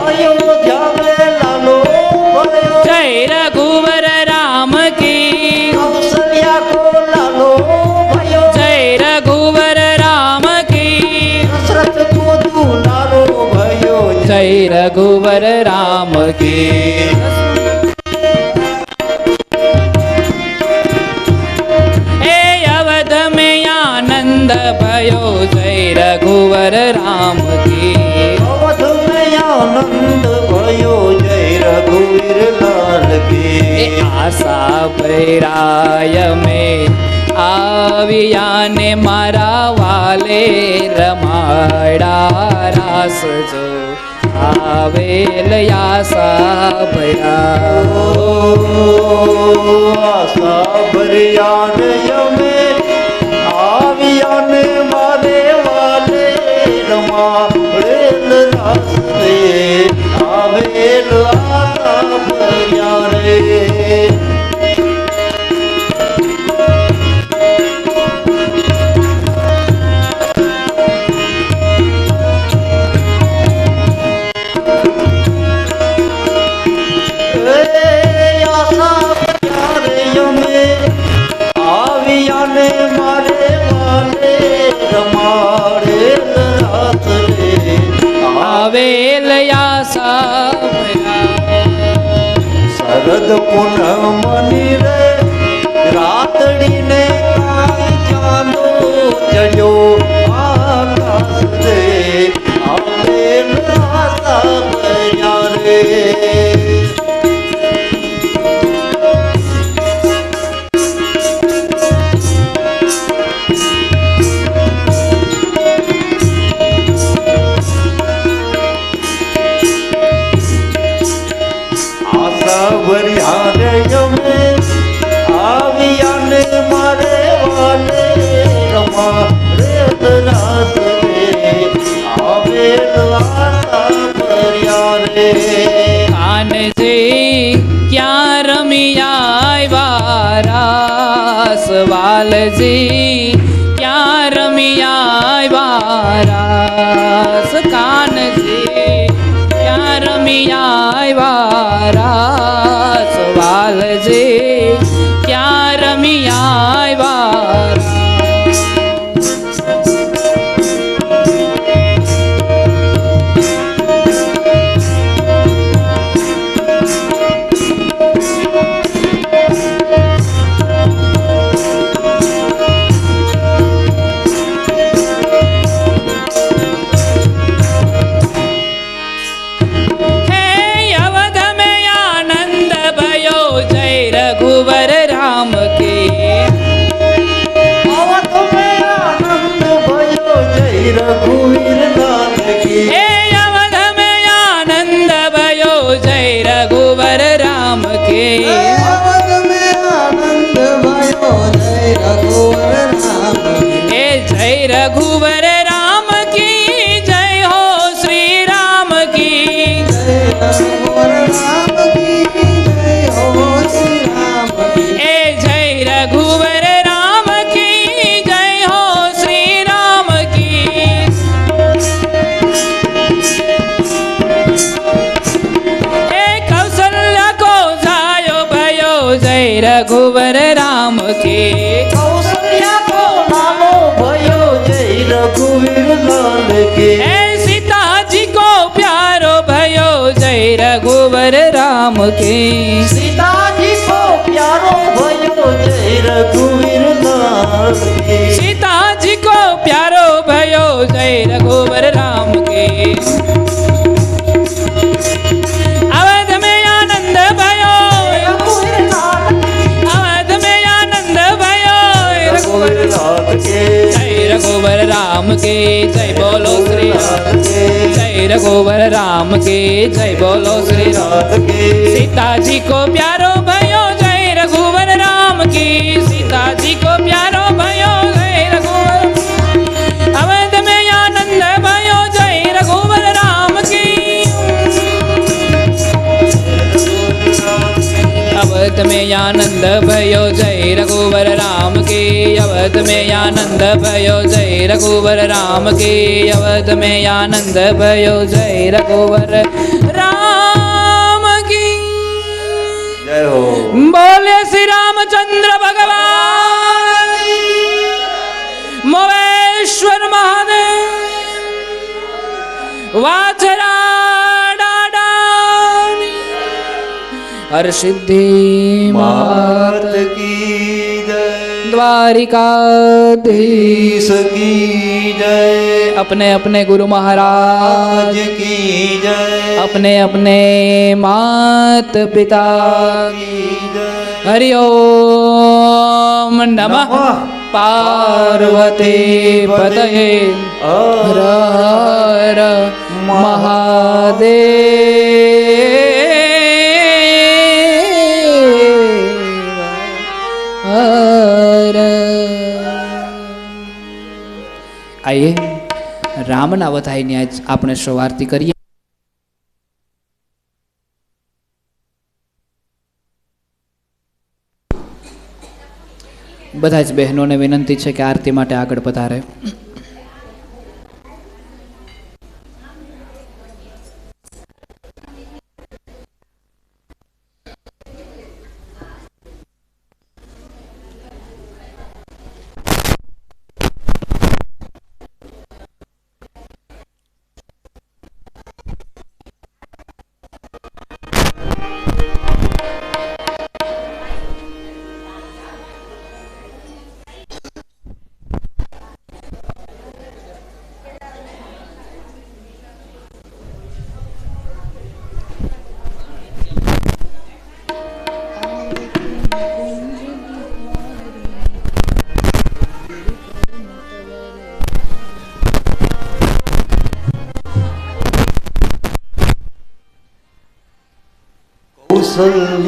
अयोध्या में लालो भयो जय रघुवर राम की। कौशल्या को लालो भयो जय रघुवर राम की। दशरथ को दुलारो भयो जय रघुवर राम की। हे अवध में आनंद भयो जय रघुवर राम की। अवध में आनंद भयो जय रघुवीर लाल की। हे आशा बैराय में आविया ने मारा वाले रमाड़ा रास जो आवेल आशा बैरा। आशा बरियान यमे आवियान मारे वाले रमाड़ेल रास रे आवेल आशा बरियान रे। मारे वाले रमाड़ेल रास रे आवेल आशा बैरा। शरद पूनमनी रे रातड़ी ने काई चांदो चढ़ो आकाश रे आवेल आशा बैरा रे। बरियान यमे आवियान मारे वाले रमाड़ेल रास रे आवेल आशा बरियान रे। कान जी क्या रमिया वारास वाल जी क्या रमिया वारास। कान जी क्या रमिया वारास वाल जी क्या रमिया वारास। रघुवर राम के। अवध में आनंद भयो जय रघुवीर लाल की। हे अवध में आनंद भयो जय रघुवर राम के। अवध में आनंद भयो जय रघुवीर राम की। हे जय रघुवर राम की जय हो श्री राम की। जय रघुवीर राम की जय हो श्री राम की। हे जय रघुवर राम की जय हो श्री राम की। हे कौशल्या को जायो भयो जय रघुवर राम की। कौशल्या को लालो भयो जय रघुवीर लाल की। हे सीता जी को प्यारो भयो जय रघुवर राम की। सीता जी को प्यारो भयो जय रघुवीर लाल की। रघुवर राम के जय बोलो श्री राम के जय रघुवर राम के जय बोलो श्री राम के सीता जी को प्यारो भयो जय रघुवर राम की सीता जी को प्यारो भयो जय रघुवर अवध में आनंद भयो जय रघुवर राम की अवध में आनंद भयो जय रघुवर राम की अवध में आनंद भयो जय रघुवर राम की अवध में आनंद भयो जय रघुवर राम की जय हो। बोले श्री रामचंद्र भगवान मोवेश्वर महादेव वाचरा हर सिद्धि मात की जय द्वारिकाधीश की जय अपने अपने गुरु महाराज की जय अपने अपने मात पिता की जय। हरि ओम नमः पार्वती पतये हर हर आइए रामना वधाईनी आज આપણે સૌ આરતી કરીએ। બધા જ બહેનોને વિનંતી છે કે આરતી માટે આગળ પધારે।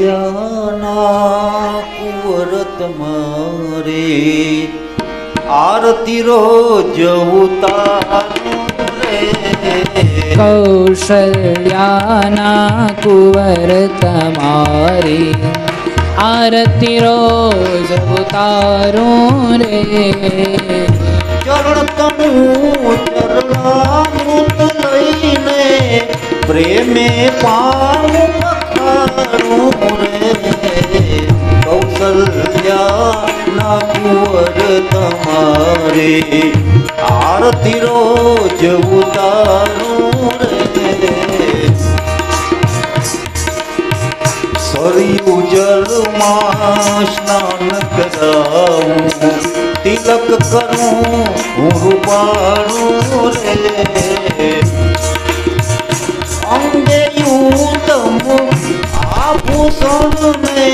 કૌશલ્યાના કુંવર તમારે આરતી રોજ ઉતારું રે કૌશલ્યાના કુંવર તમારી આરતી રોજ ઉતારું રે ચરણ તનું ચરણામૃત લઈને પ્રેમે પામું પખારું રે કૌશલ્યાના કુંવર તમારે આરતી રોજ ઉતારું રે સરયુ જળમાં સ્નાન કરાવું તિલક કરું હું રૂપાળું રે અંગે ઉત્તમ આભૂષણ ને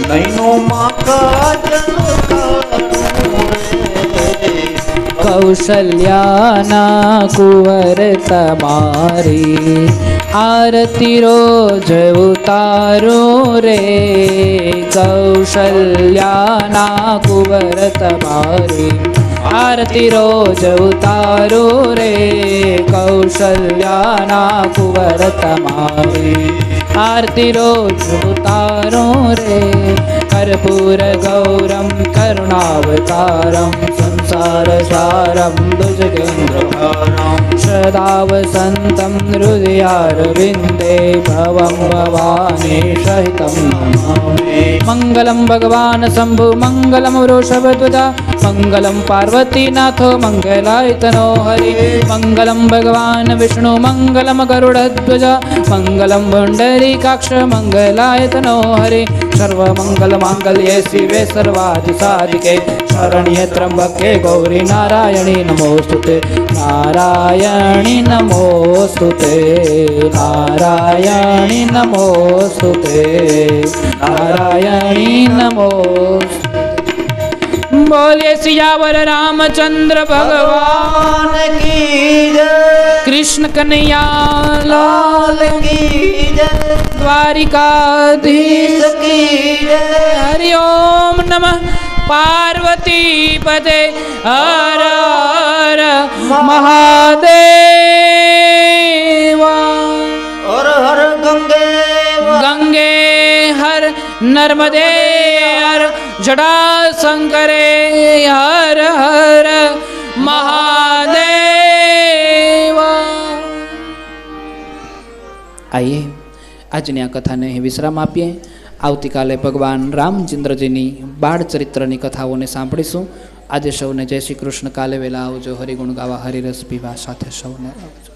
નૈનો માં કાજલ કૌશલ્યાના કુંવર તમારી આરતી રોજ ઉતારું રે કૌશલ્યાના કુંવર તમારી આરતી રોજ ઉતારું રે કૌશલ્યાના કુંવર તમારી આરતી રોજ ઉતારું રે कर्पूर गौरम करुणावतारम संसार सारम भुजगेन्द्रहारम सदा वसन्तं हृदयारविन्दे भवं भवानी सहितं नमामि मंगलम भगवान शंभु मंगलम वृषभध्वजा मंगलम पार्वतीनाथो मंगलाय तनो हरि मंगलम भगवान विष्णु मंगलम गरुड़ध्वजा मंगलम पुंडरीकाक्ष मंगलाय तनो हरि सर्वमंगल मांगल्ये शिवे सर्वादि साधिके शरण्ये त्र्यंबके गौरी नारायणी नमोस्तुते नारायणी नमोस्तुते नारायणी नमोस्तुते नारायणी नमोस्तुते बोलिए सियावर रामचंद्र भगवान भगवान की जय कृष्ण कन्हैया लाल लाल की जय द्वारिकाधीश देश की जय हरि ओम नमः पार्वती पते हर हर महादेव और हर गंगे गंगे हर नर्मदे हर जड़ा शंकरे हर हर महादेव। आइए આજની આ કથાને અહીં વિશ્રામ આપીએ. આવતીકાલે ભગવાન રામચંદ્રજીની બાળ ચરિત્રની કથાઓને સાંભળીશું. આજે સૌને જય શ્રી કૃષ્ણ. કાલે વહેલા આવજો. હરિગુણ ગાવા હરિરસ પીવા સાથે સૌને આવજો.